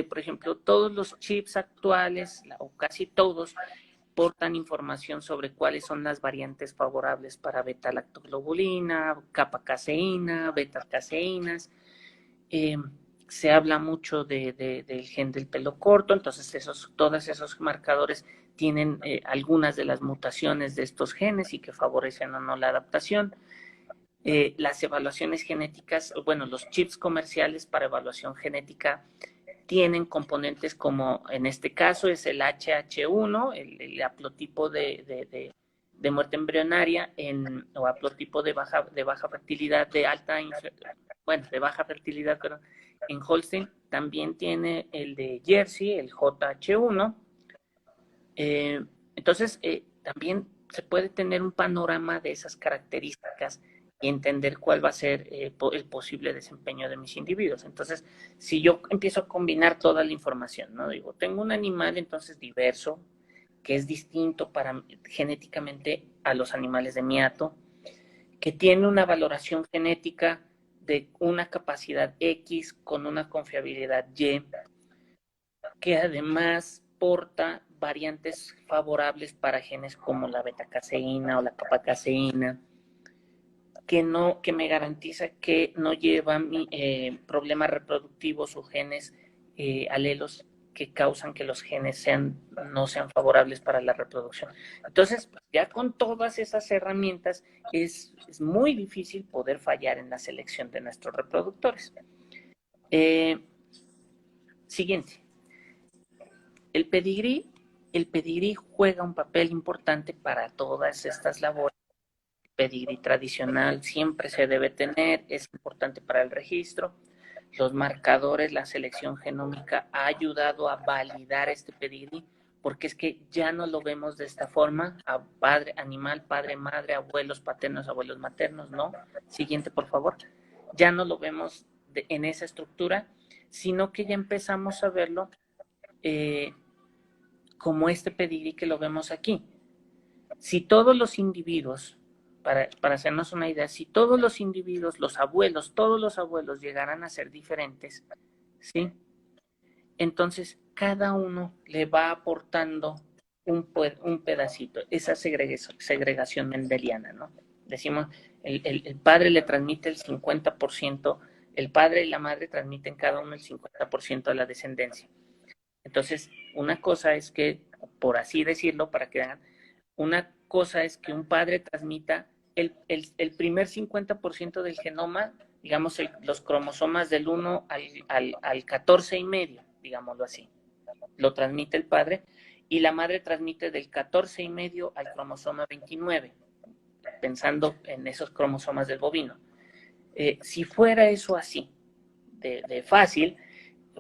S10: Por ejemplo, todos los chips actuales, o casi todos, portan información sobre cuáles son las variantes favorables para beta-lactoglobulina, caseína, beta-caseínas. Se habla mucho del gen del pelo corto, entonces todos esos marcadores tienen algunas de las mutaciones de estos genes y que favorecen o no la adaptación. Las evaluaciones genéticas, bueno, los chips comerciales para evaluación genética tienen componentes como, en este caso, es el HH1, el haplotipo de muerte embrionaria, o haplotipo de baja fertilidad, de baja fertilidad, perdón, en Holstein. También tiene el de Jersey, el JH1. Entonces, también se puede tener un panorama de esas características y entender cuál va a ser el posible desempeño de mis individuos. Entonces, si yo empiezo a combinar toda la información, ¿no? Digo, tengo un animal entonces diverso, que es distinto genéticamente a los animales de mi hato, que tiene una valoración genética de una capacidad X con una confiabilidad Y, que además porta variantes favorables para genes como la betacaseína o la capacaseína, que me garantiza que no lleva problemas reproductivos o genes alelos que causan que los genes no sean favorables para la reproducción. Entonces, ya con todas esas herramientas es muy difícil poder fallar en la selección de nuestros reproductores. Siguiente. El pedigrí juega un papel importante para todas estas labores. El pedigrí tradicional siempre se debe tener, es importante para el registro. Los marcadores, la selección genómica ha ayudado a validar este pedigrí, porque es que ya no lo vemos de esta forma, a padre animal, padre, madre, abuelos paternos, abuelos maternos, ¿no? Siguiente, por favor. Ya no lo vemos en esa estructura, sino que ya empezamos a verlo como este pedigrí que lo vemos aquí. Si todos los individuos, para hacernos una idea, si todos los individuos, todos los abuelos llegaran a ser diferentes, ¿sí? Entonces, cada uno le va aportando un pedacito, esa segregación mendeliana, ¿no? Decimos, el padre le transmite el 50%, el padre y la madre transmiten cada uno el 50% de la descendencia. Entonces, una cosa es que, por así decirlo, para que vean, una cosa es que un padre transmita el primer 50% del genoma, digamos, los cromosomas del 1 al 14 y medio, digámoslo así. Lo transmite el padre, y la madre transmite del 14 y medio al cromosoma 29, pensando en esos cromosomas del bovino. Si fuera eso así, de fácil,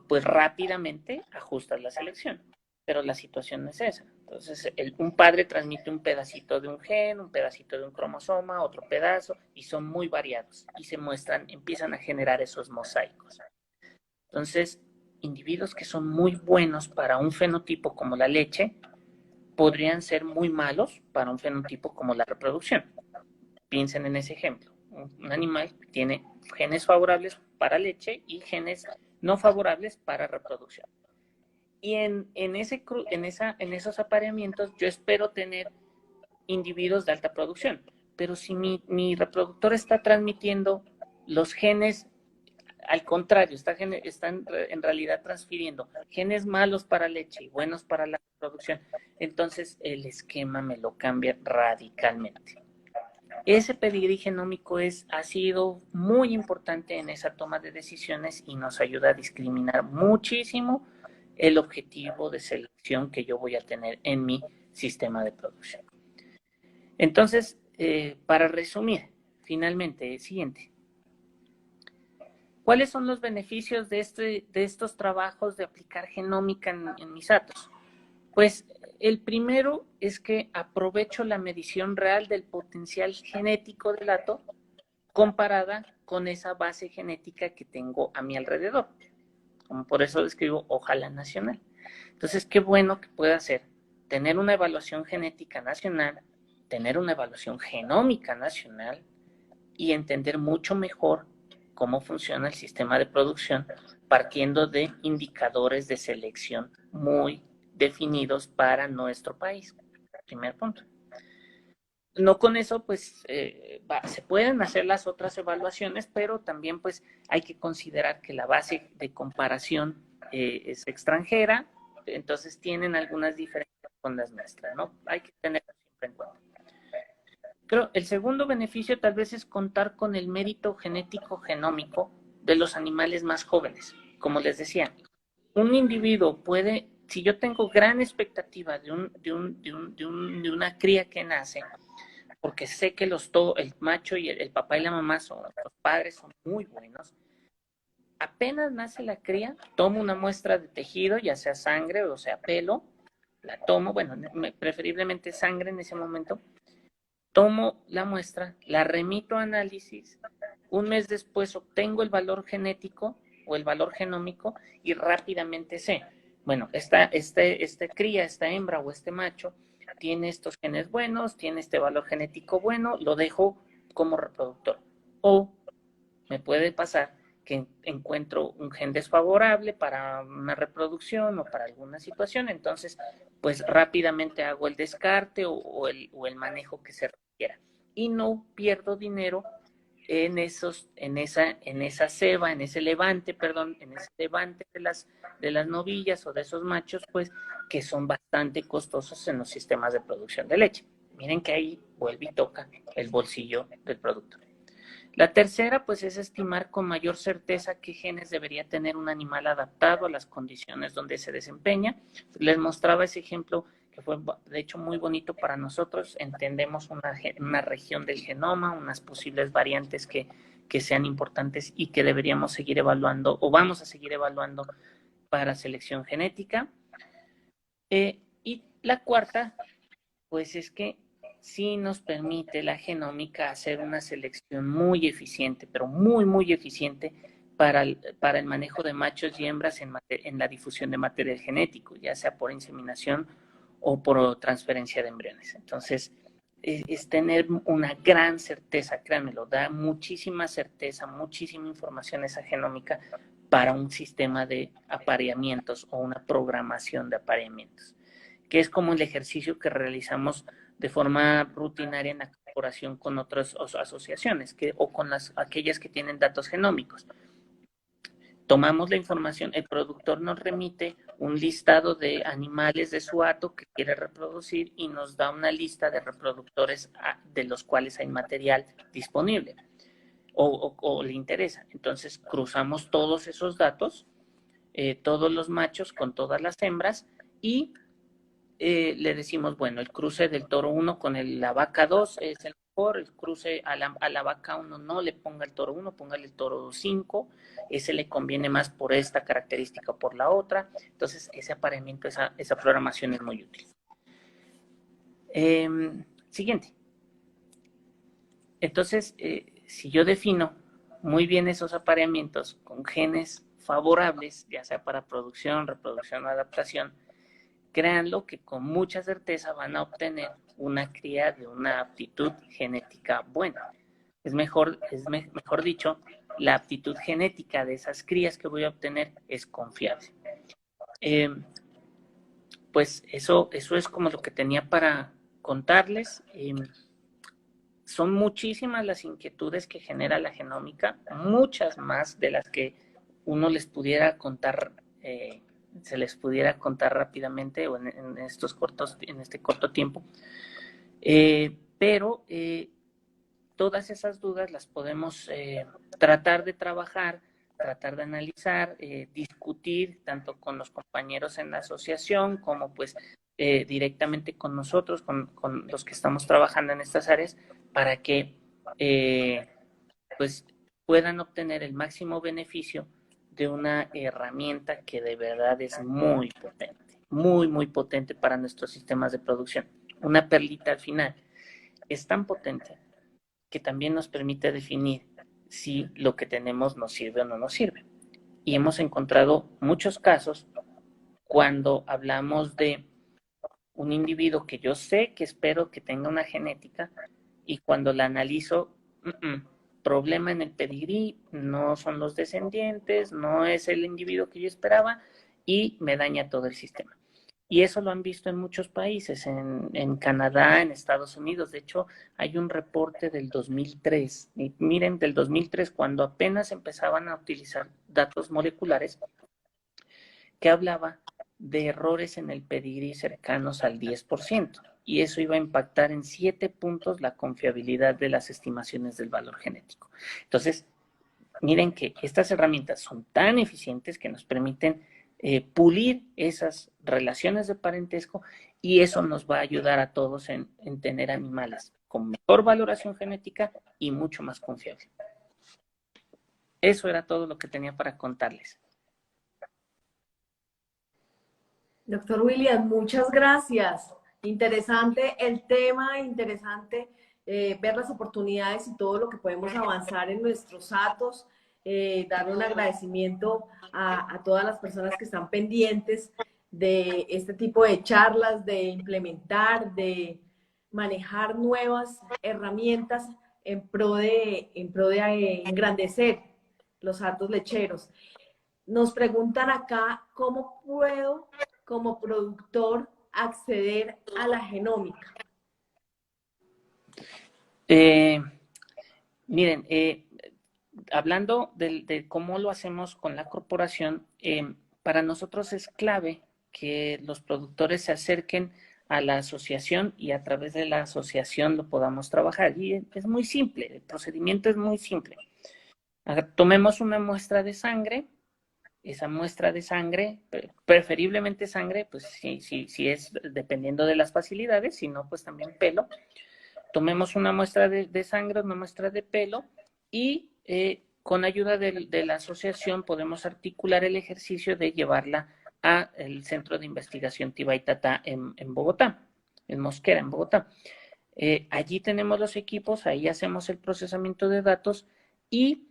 S10: pues rápidamente ajustas la selección. Pero la situación no es esa. Entonces, un padre transmite un pedacito de un gen, un pedacito de un cromosoma, otro pedazo, y son muy variados. Y empiezan a generar esos mosaicos. Entonces, individuos que son muy buenos para un fenotipo como la leche, podrían ser muy malos para un fenotipo como la reproducción. Piensen en ese ejemplo. Un animal tiene genes favorables para leche y genes no favorables para reproducción. Y en esos apareamientos yo espero tener individuos de alta producción. Pero si mi reproductor está transmitiendo los genes, al contrario, están en realidad transfiriendo genes malos para leche y buenos para la reproducción, entonces el esquema me lo cambia radicalmente. Ese pedigrí genómico ha sido muy importante en esa toma de decisiones y nos ayuda a discriminar muchísimo el objetivo de selección que yo voy a tener en mi sistema de producción. Entonces, para resumir, finalmente, siguiente. ¿Cuáles son los beneficios de estos trabajos de aplicar genómica en mis datos? Pues el primero es que aprovecho la medición real del potencial genético del dato comparada con esa base genética que tengo a mi alrededor. Como por eso escribo ojalá nacional. Entonces, qué bueno que pueda hacer tener una evaluación genética nacional, tener una evaluación genómica nacional y entender mucho mejor cómo funciona el sistema de producción partiendo de indicadores de selección muy definidos para nuestro país. Primer punto. No con eso, pues, se pueden hacer las otras evaluaciones, pero también, pues, hay que considerar que la base de comparación es extranjera, entonces tienen algunas diferencias con las nuestras, ¿no? Hay que tenerlo siempre en cuenta. Creo, el segundo beneficio tal vez es contar con el mérito genético genómico de los animales más jóvenes. Como les decía, un individuo puede, si yo tengo gran expectativa de una cría que nace, porque sé que el macho y el papá y la mamá los padres son muy buenos, apenas nace la cría, tomo una muestra de tejido, ya sea sangre o sea pelo, la tomo, bueno, preferiblemente sangre en ese momento, tomo la muestra, la remito a análisis, un mes después obtengo el valor genético o el valor genómico y rápidamente sé, bueno, esta cría, esta hembra o este macho tiene estos genes buenos, tiene este valor genético bueno, lo dejo como reproductor. O me puede pasar que encuentro un gen desfavorable para una reproducción o para alguna situación, entonces pues rápidamente hago el descarte o el manejo que se requiera. Y no pierdo dinero en esa ceba, en ese levante de las novillas o de esos machos, pues que son bastante costosos en los sistemas de producción de leche. Miren que ahí vuelve y toca el bolsillo del productor. La tercera, pues, es estimar con mayor certeza qué genes debería tener un animal adaptado a las condiciones donde se desempeña. Les mostraba ese ejemplo que fue, de hecho, muy bonito para nosotros. Entendemos una región del genoma, unas posibles variantes que sean importantes y que deberíamos seguir evaluando o vamos a seguir evaluando para selección genética. Y la cuarta, pues, es que sí nos permite la genómica hacer una selección muy eficiente, pero muy, muy eficiente para el manejo de machos y hembras en la difusión de material genético, ya sea por inseminación o por transferencia de embriones. Entonces, es tener una gran certeza, créanmelo, da muchísima certeza, muchísima información esa genómica para un sistema de apareamientos o una programación de apareamientos, que es como el ejercicio que realizamos de forma rutinaria en la corporación con otras asociaciones o con aquellas que tienen datos genómicos. Tomamos la información, el productor nos remite un listado de animales de su hato que quiere reproducir y nos da una lista de reproductores de los cuales hay material disponible o le interesa. Entonces cruzamos todos esos datos, todos los machos con todas las hembras y le decimos, bueno, el cruce del toro 1 con la vaca 2 es el mejor, el cruce a la vaca 1 no le ponga el toro 1, póngale el toro 5, ese le conviene más por esta característica o por la otra. Entonces, ese apareamiento, esa programación es muy útil. Siguiente. Entonces, si yo defino muy bien esos apareamientos con genes favorables, ya sea para producción, reproducción o adaptación, créanlo que con mucha certeza van a obtener una cría de una aptitud genética buena. Es mejor dicho, la aptitud genética de esas crías que voy a obtener es confiable. Pues eso es como lo que tenía para contarles. Son muchísimas las inquietudes que genera la genómica, muchas más de las que uno les pudiera contar, se les pudiera contar rápidamente o en este corto tiempo. Pero todas esas dudas las podemos tratar de trabajar, tratar de analizar, discutir tanto con los compañeros en la asociación como pues directamente con nosotros, con los que estamos trabajando en estas áreas, para que pues puedan obtener el máximo beneficio de una herramienta que de verdad es muy potente, muy, muy potente para nuestros sistemas de producción. Una perlita al final. Es tan potente que también nos permite definir si lo que tenemos nos sirve o no nos sirve. Y hemos encontrado muchos casos cuando hablamos de un individuo que yo sé que espero que tenga una genética y cuando la analizo, problema en el pedigrí, no son los descendientes, no es el individuo que yo esperaba y me daña todo el sistema. Y eso lo han visto en muchos países, en Canadá, en Estados Unidos. De hecho, hay un reporte del 2003. Y miren, del 2003, cuando apenas empezaban a utilizar datos moleculares, que hablaba de errores en el pedigrí cercanos al 10%. Y eso iba a impactar en 7 puntos la confiabilidad de las estimaciones del valor genético. Entonces, miren que estas herramientas son tan eficientes que nos permiten pulir esas relaciones de parentesco y eso nos va a ayudar a todos en tener animales con mejor valoración genética y mucho más confiable. Eso era todo lo que tenía para contarles.
S8: Doctor William, muchas gracias. Interesante el tema, interesante ver las oportunidades y todo lo que podemos avanzar en nuestros atos. Dar un agradecimiento a todas las personas que están pendientes de este tipo de charlas, de implementar, de manejar nuevas herramientas en pro de engrandecer los hatos lecheros. Nos preguntan acá, ¿cómo puedo, como productor, acceder a la genómica?
S10: Miren, hablando de cómo lo hacemos con la corporación, para nosotros es clave que los productores se acerquen a la asociación y a través de la asociación lo podamos trabajar. Y es muy simple, el procedimiento es muy simple. Tomemos una muestra de sangre, esa muestra de sangre, preferiblemente sangre, pues si es dependiendo de las facilidades, si no, pues también pelo. Tomemos una muestra de sangre, una muestra de pelo y con ayuda de la asociación podemos articular el ejercicio de llevarla al Centro de Investigación Tibaitatá en Bogotá, en Mosquera, en Bogotá. Allí tenemos los equipos, ahí hacemos el procesamiento de datos y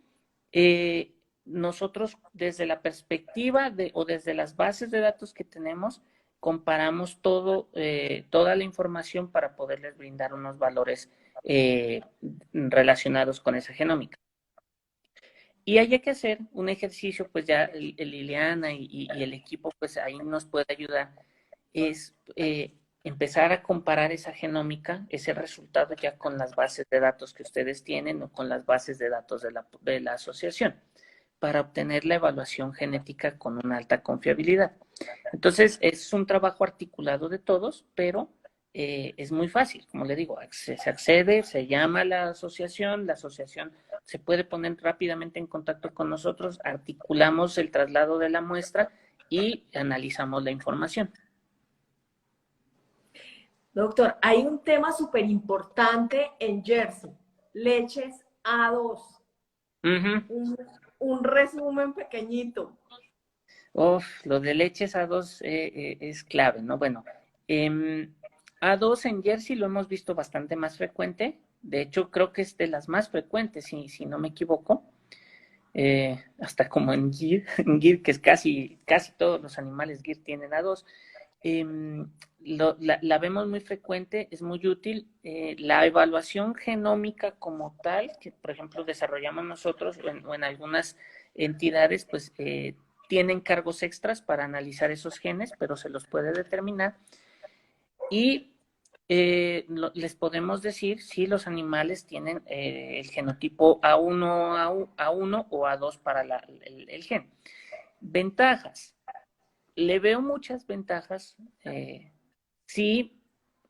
S10: nosotros desde la perspectiva o desde las bases de datos que tenemos, comparamos toda la información para poderles brindar unos valores relacionados con esa genómica. Y hay que hacer un ejercicio, pues ya Liliana y el equipo, pues ahí nos puede ayudar, es empezar a comparar esa genómica, ese resultado ya con las bases de datos que ustedes tienen o con las bases de datos de la asociación, para obtener la evaluación genética con una alta confiabilidad. Entonces, es un trabajo articulado de todos, pero es muy fácil, como le digo, se accede, se llama a la asociación se puede poner rápidamente en contacto con nosotros, articulamos el traslado de la muestra y analizamos la información.
S8: Doctor, hay un tema súper importante en Jersey, leches A2. Un resumen pequeñito.
S10: Lo de leches A2 es clave, ¿no? Bueno, A2 en Jersey lo hemos visto bastante más frecuente. De hecho, creo que es de las más frecuentes, si no me equivoco. Hasta como en Gir, que es casi todos los animales Gir tienen A2. La vemos muy frecuente, es muy útil. La evaluación genómica como tal, que por ejemplo desarrollamos nosotros o en algunas entidades, pues tienen cargos extras para analizar esos genes, pero se los puede determinar. Y les podemos decir si los animales tienen el genotipo A1 o A2 para el gen. Ventajas. Le veo muchas ventajas si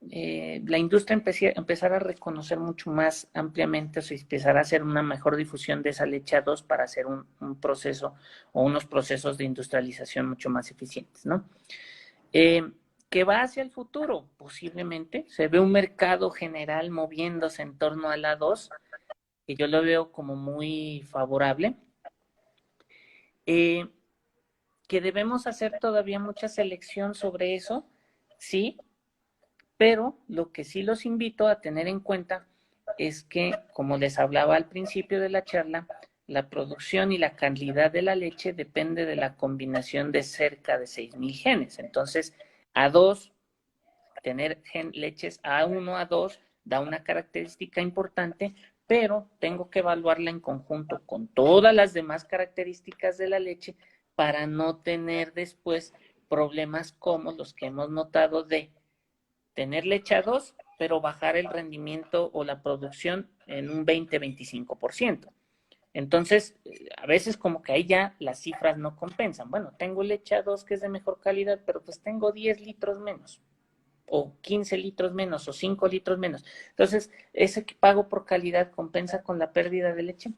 S10: la industria empezara a reconocer mucho más ampliamente, o sea, empezara a hacer una mejor difusión de esa leche A2 para hacer un proceso o unos procesos de industrialización mucho más eficientes, ¿no? ¿Qué va hacia el futuro? Posiblemente. Se ve un mercado general moviéndose en torno a la A2, que yo lo veo como muy favorable. Que debemos hacer todavía mucha selección sobre eso, sí, pero lo que sí los invito a tener en cuenta es que, como les hablaba al principio de la charla, la producción y la calidad de la leche depende de la combinación de cerca de 6,000 genes. Entonces, A2, tener leches A1, A2, da una característica importante, pero tengo que evaluarla en conjunto con todas las demás características de la leche para no tener después problemas como los que hemos notado de tener leche A2, pero bajar el rendimiento o la producción en un 20-25%. Entonces, a veces como que ahí ya las cifras no compensan. Bueno, tengo leche A2 que es de mejor calidad, pero pues tengo 10 litros menos, o 15 litros menos, o 5 litros menos. Entonces, ese que pago por calidad compensa con la pérdida de leche.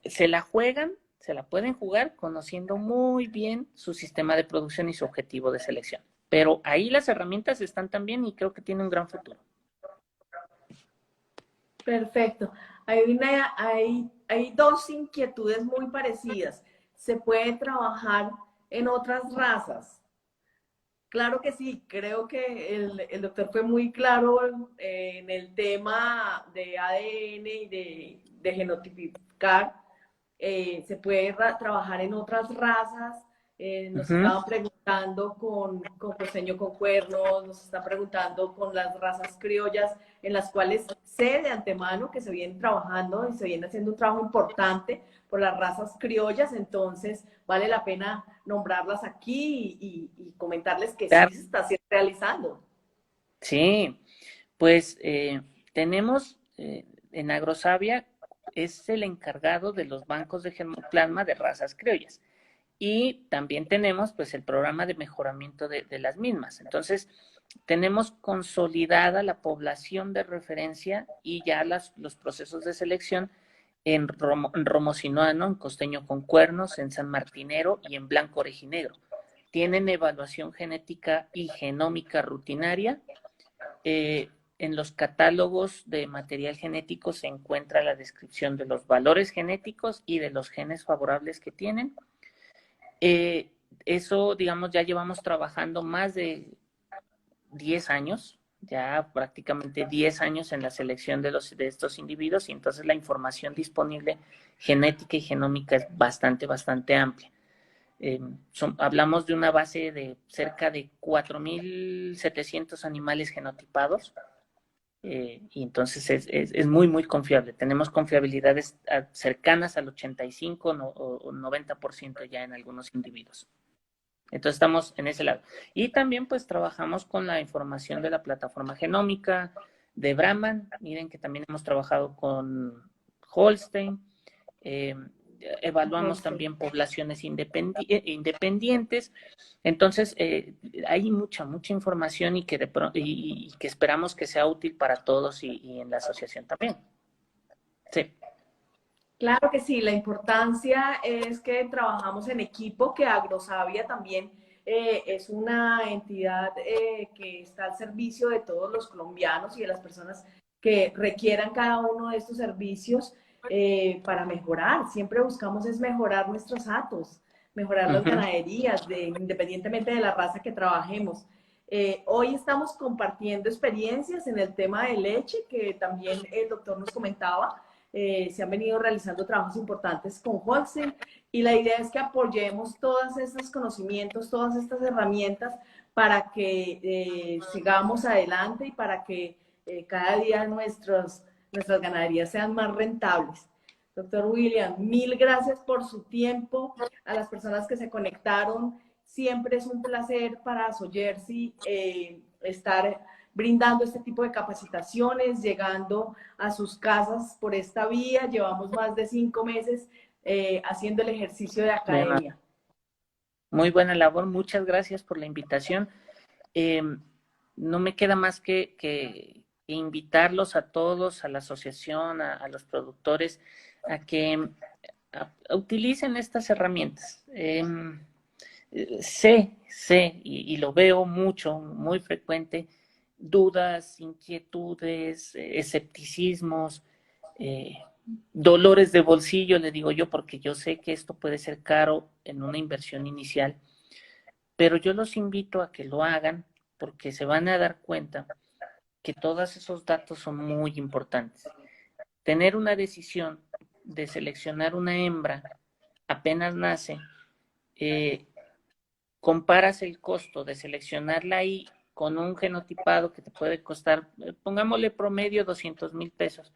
S10: Se la pueden jugar conociendo muy bien su sistema de producción y su objetivo de selección. Pero ahí las herramientas están también y creo que tiene un gran futuro.
S8: Perfecto. Hay dos inquietudes muy parecidas. ¿Se puede trabajar en otras razas? Claro que sí, creo que el doctor fue muy claro en el tema de ADN y de genotipicar. Se puede trabajar en otras razas. Nos estaban preguntando con costeño con cuernos, nos están preguntando con las razas criollas, en las cuales sé de antemano que se viene trabajando y se viene haciendo un trabajo importante por las razas criollas, entonces vale la pena nombrarlas aquí y comentarles que
S10: Claro.
S8: sí se está realizando.
S10: Sí, pues tenemos en Agrosavia, es el encargado de los bancos de germoplasma de razas criollas. Y también tenemos pues el programa de mejoramiento de las mismas. Entonces, tenemos consolidada la población de referencia y ya los procesos de selección en Romosinoano, en Costeño con Cuernos, en San Martinero y en Blanco Orejinegro. Tienen evaluación genética y genómica rutinaria. En los catálogos de material genético se encuentra la descripción de los valores genéticos y de los genes favorables que tienen. Eso, digamos, ya llevamos trabajando más de 10 años, ya prácticamente 10 años en la selección de estos individuos, y entonces la información disponible genética y genómica es bastante amplia. Hablamos de una base de cerca de 4.700 animales genotipados, y entonces es muy confiable. Tenemos confiabilidades cercanas al 85 o 90% ya en algunos individuos. Entonces estamos en ese lado. Y también pues trabajamos con la información de la plataforma genómica de Brahman. Miren que también hemos trabajado con Holstein. Evaluamos también poblaciones independientes. Entonces, hay mucha información y que esperamos que sea útil para todos y en la asociación también. Sí.
S8: Claro que sí, la importancia es que trabajamos en equipo, que Agrosavia también es una entidad que está al servicio de todos los colombianos y de las personas que requieran cada uno de estos servicios para mejorar. Siempre buscamos es mejorar nuestros hatos, mejorar las ganaderías, independientemente de la raza que trabajemos. Hoy estamos compartiendo experiencias en el tema de leche, que también el doctor nos comentaba. Se han venido realizando trabajos importantes con Holstein, y la idea es que apoyemos todos estos conocimientos, todas estas herramientas para que sigamos adelante y para que cada día nuestras ganaderías sean más rentables. Doctor William, mil gracias por su tiempo. A las personas que se conectaron, siempre es un placer para Soyersy estar brindando este tipo de capacitaciones, llegando a sus casas por esta vía. Llevamos más de 5 meses haciendo el ejercicio de academia.
S10: Muy buena labor, muchas gracias por la invitación. No me queda más que invitarlos a todos, a la asociación, a los productores, a que utilicen estas herramientas. Sé, y lo veo mucho, muy frecuente, dudas, inquietudes, escepticismos, dolores de bolsillo, le digo yo, porque yo sé que esto puede ser caro en una inversión inicial, pero yo los invito a que lo hagan porque se van a dar cuenta que todos esos datos son muy importantes. Tener una decisión de seleccionar una hembra apenas nace, comparas el costo de seleccionarla ahí con un genotipado que te puede costar, pongámosle promedio 200,000 pesos,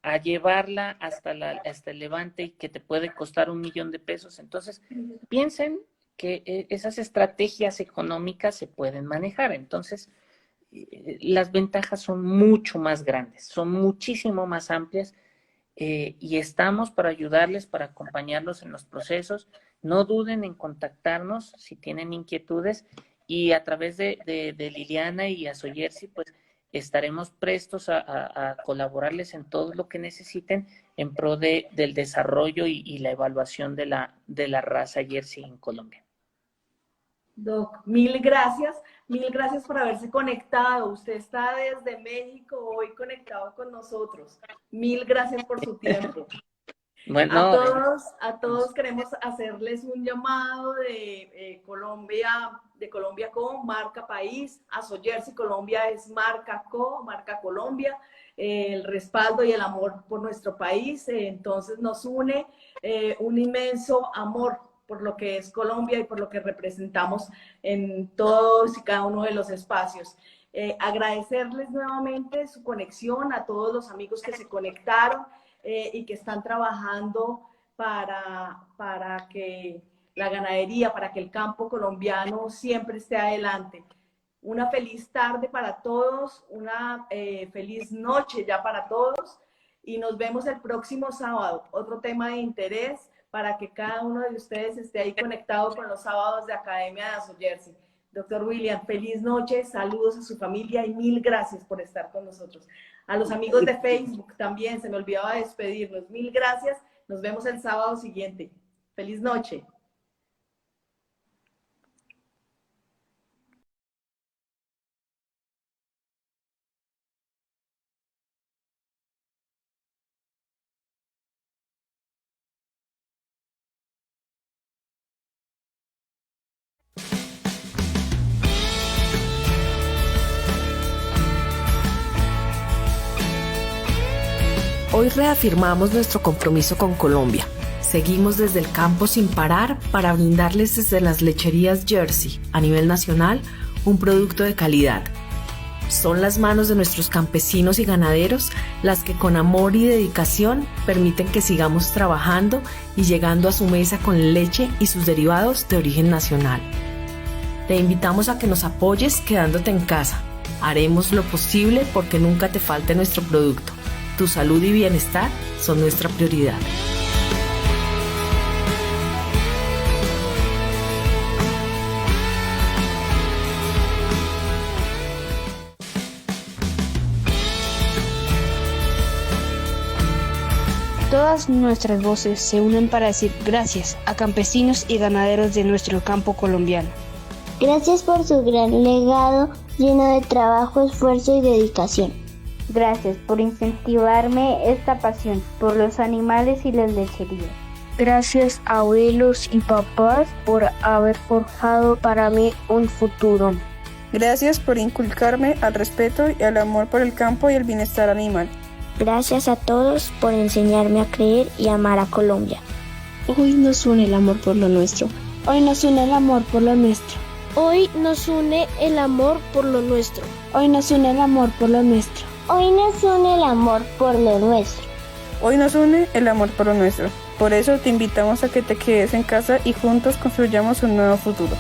S10: a llevarla hasta el Levante y que te puede costar 1,000,000 de pesos. Entonces, piensen que esas estrategias económicas se pueden manejar. Entonces, las ventajas son mucho más grandes, son muchísimo más amplias, y estamos para ayudarles, para acompañarlos en los procesos. No duden en contactarnos si tienen inquietudes, y a través de Liliana y a Soyersy, pues estaremos prestos a colaborarles en todo lo que necesiten en pro del desarrollo y la evaluación de la raza Jersey en Colombia.
S8: Doc, mil gracias por haberse conectado. Usted está desde México hoy conectado con nosotros. Mil gracias por su tiempo.
S10: Bueno,
S8: a todos queremos hacerles un llamado de Colombia Co, marca país. A Soyersy Colombia es marca Co, marca Colombia. El respaldo y el amor por nuestro país, entonces nos une un inmenso amor por lo que es Colombia y por lo que representamos en todos y cada uno de los espacios. Agradecerles nuevamente su conexión, a todos los amigos que se conectaron y que están trabajando para que la ganadería, para que el campo colombiano siempre esté adelante. Una feliz tarde para todos, una feliz noche ya para todos y nos vemos el próximo sábado. Otro tema de interés para que cada uno de ustedes esté ahí conectado con los sábados de Academia de ASOJersey. Doctor William, feliz noche, saludos a su familia y mil gracias por estar con nosotros. A los amigos de Facebook también, se me olvidaba despedirnos. Mil gracias, nos vemos el sábado siguiente. Feliz noche.
S7: Hoy reafirmamos nuestro compromiso con Colombia. Seguimos desde el campo sin parar para brindarles desde las lecherías Jersey, a nivel nacional, un producto de calidad. Son las manos de nuestros campesinos y ganaderos las que con amor y dedicación permiten que sigamos trabajando y llegando a su mesa con leche y sus derivados de origen nacional. Te invitamos a que nos apoyes quedándote en casa. Haremos lo posible porque nunca te falte nuestro producto. Tu salud y bienestar son nuestra prioridad.
S1: Todas nuestras voces se unen para decir gracias a campesinos y ganaderos de nuestro campo colombiano.
S2: Gracias por su gran legado lleno de trabajo, esfuerzo y dedicación.
S3: Gracias por incentivarme esta pasión por los animales y las lecherías.
S4: Gracias abuelos y papás por haber forjado para mí un futuro.
S5: Gracias por inculcarme al respeto y al amor por el campo y el bienestar animal.
S6: Gracias a todos por enseñarme a creer y amar a Colombia. Hoy nos une el amor por lo nuestro. Hoy nos une el amor por lo nuestro.
S11: Hoy nos une el amor por lo nuestro.
S6: Hoy nos une el amor por lo nuestro.
S2: Hoy nos une el amor por lo nuestro.
S5: Hoy nos une el amor por lo nuestro. Por eso te invitamos a que te quedes en casa y juntos construyamos un nuevo futuro.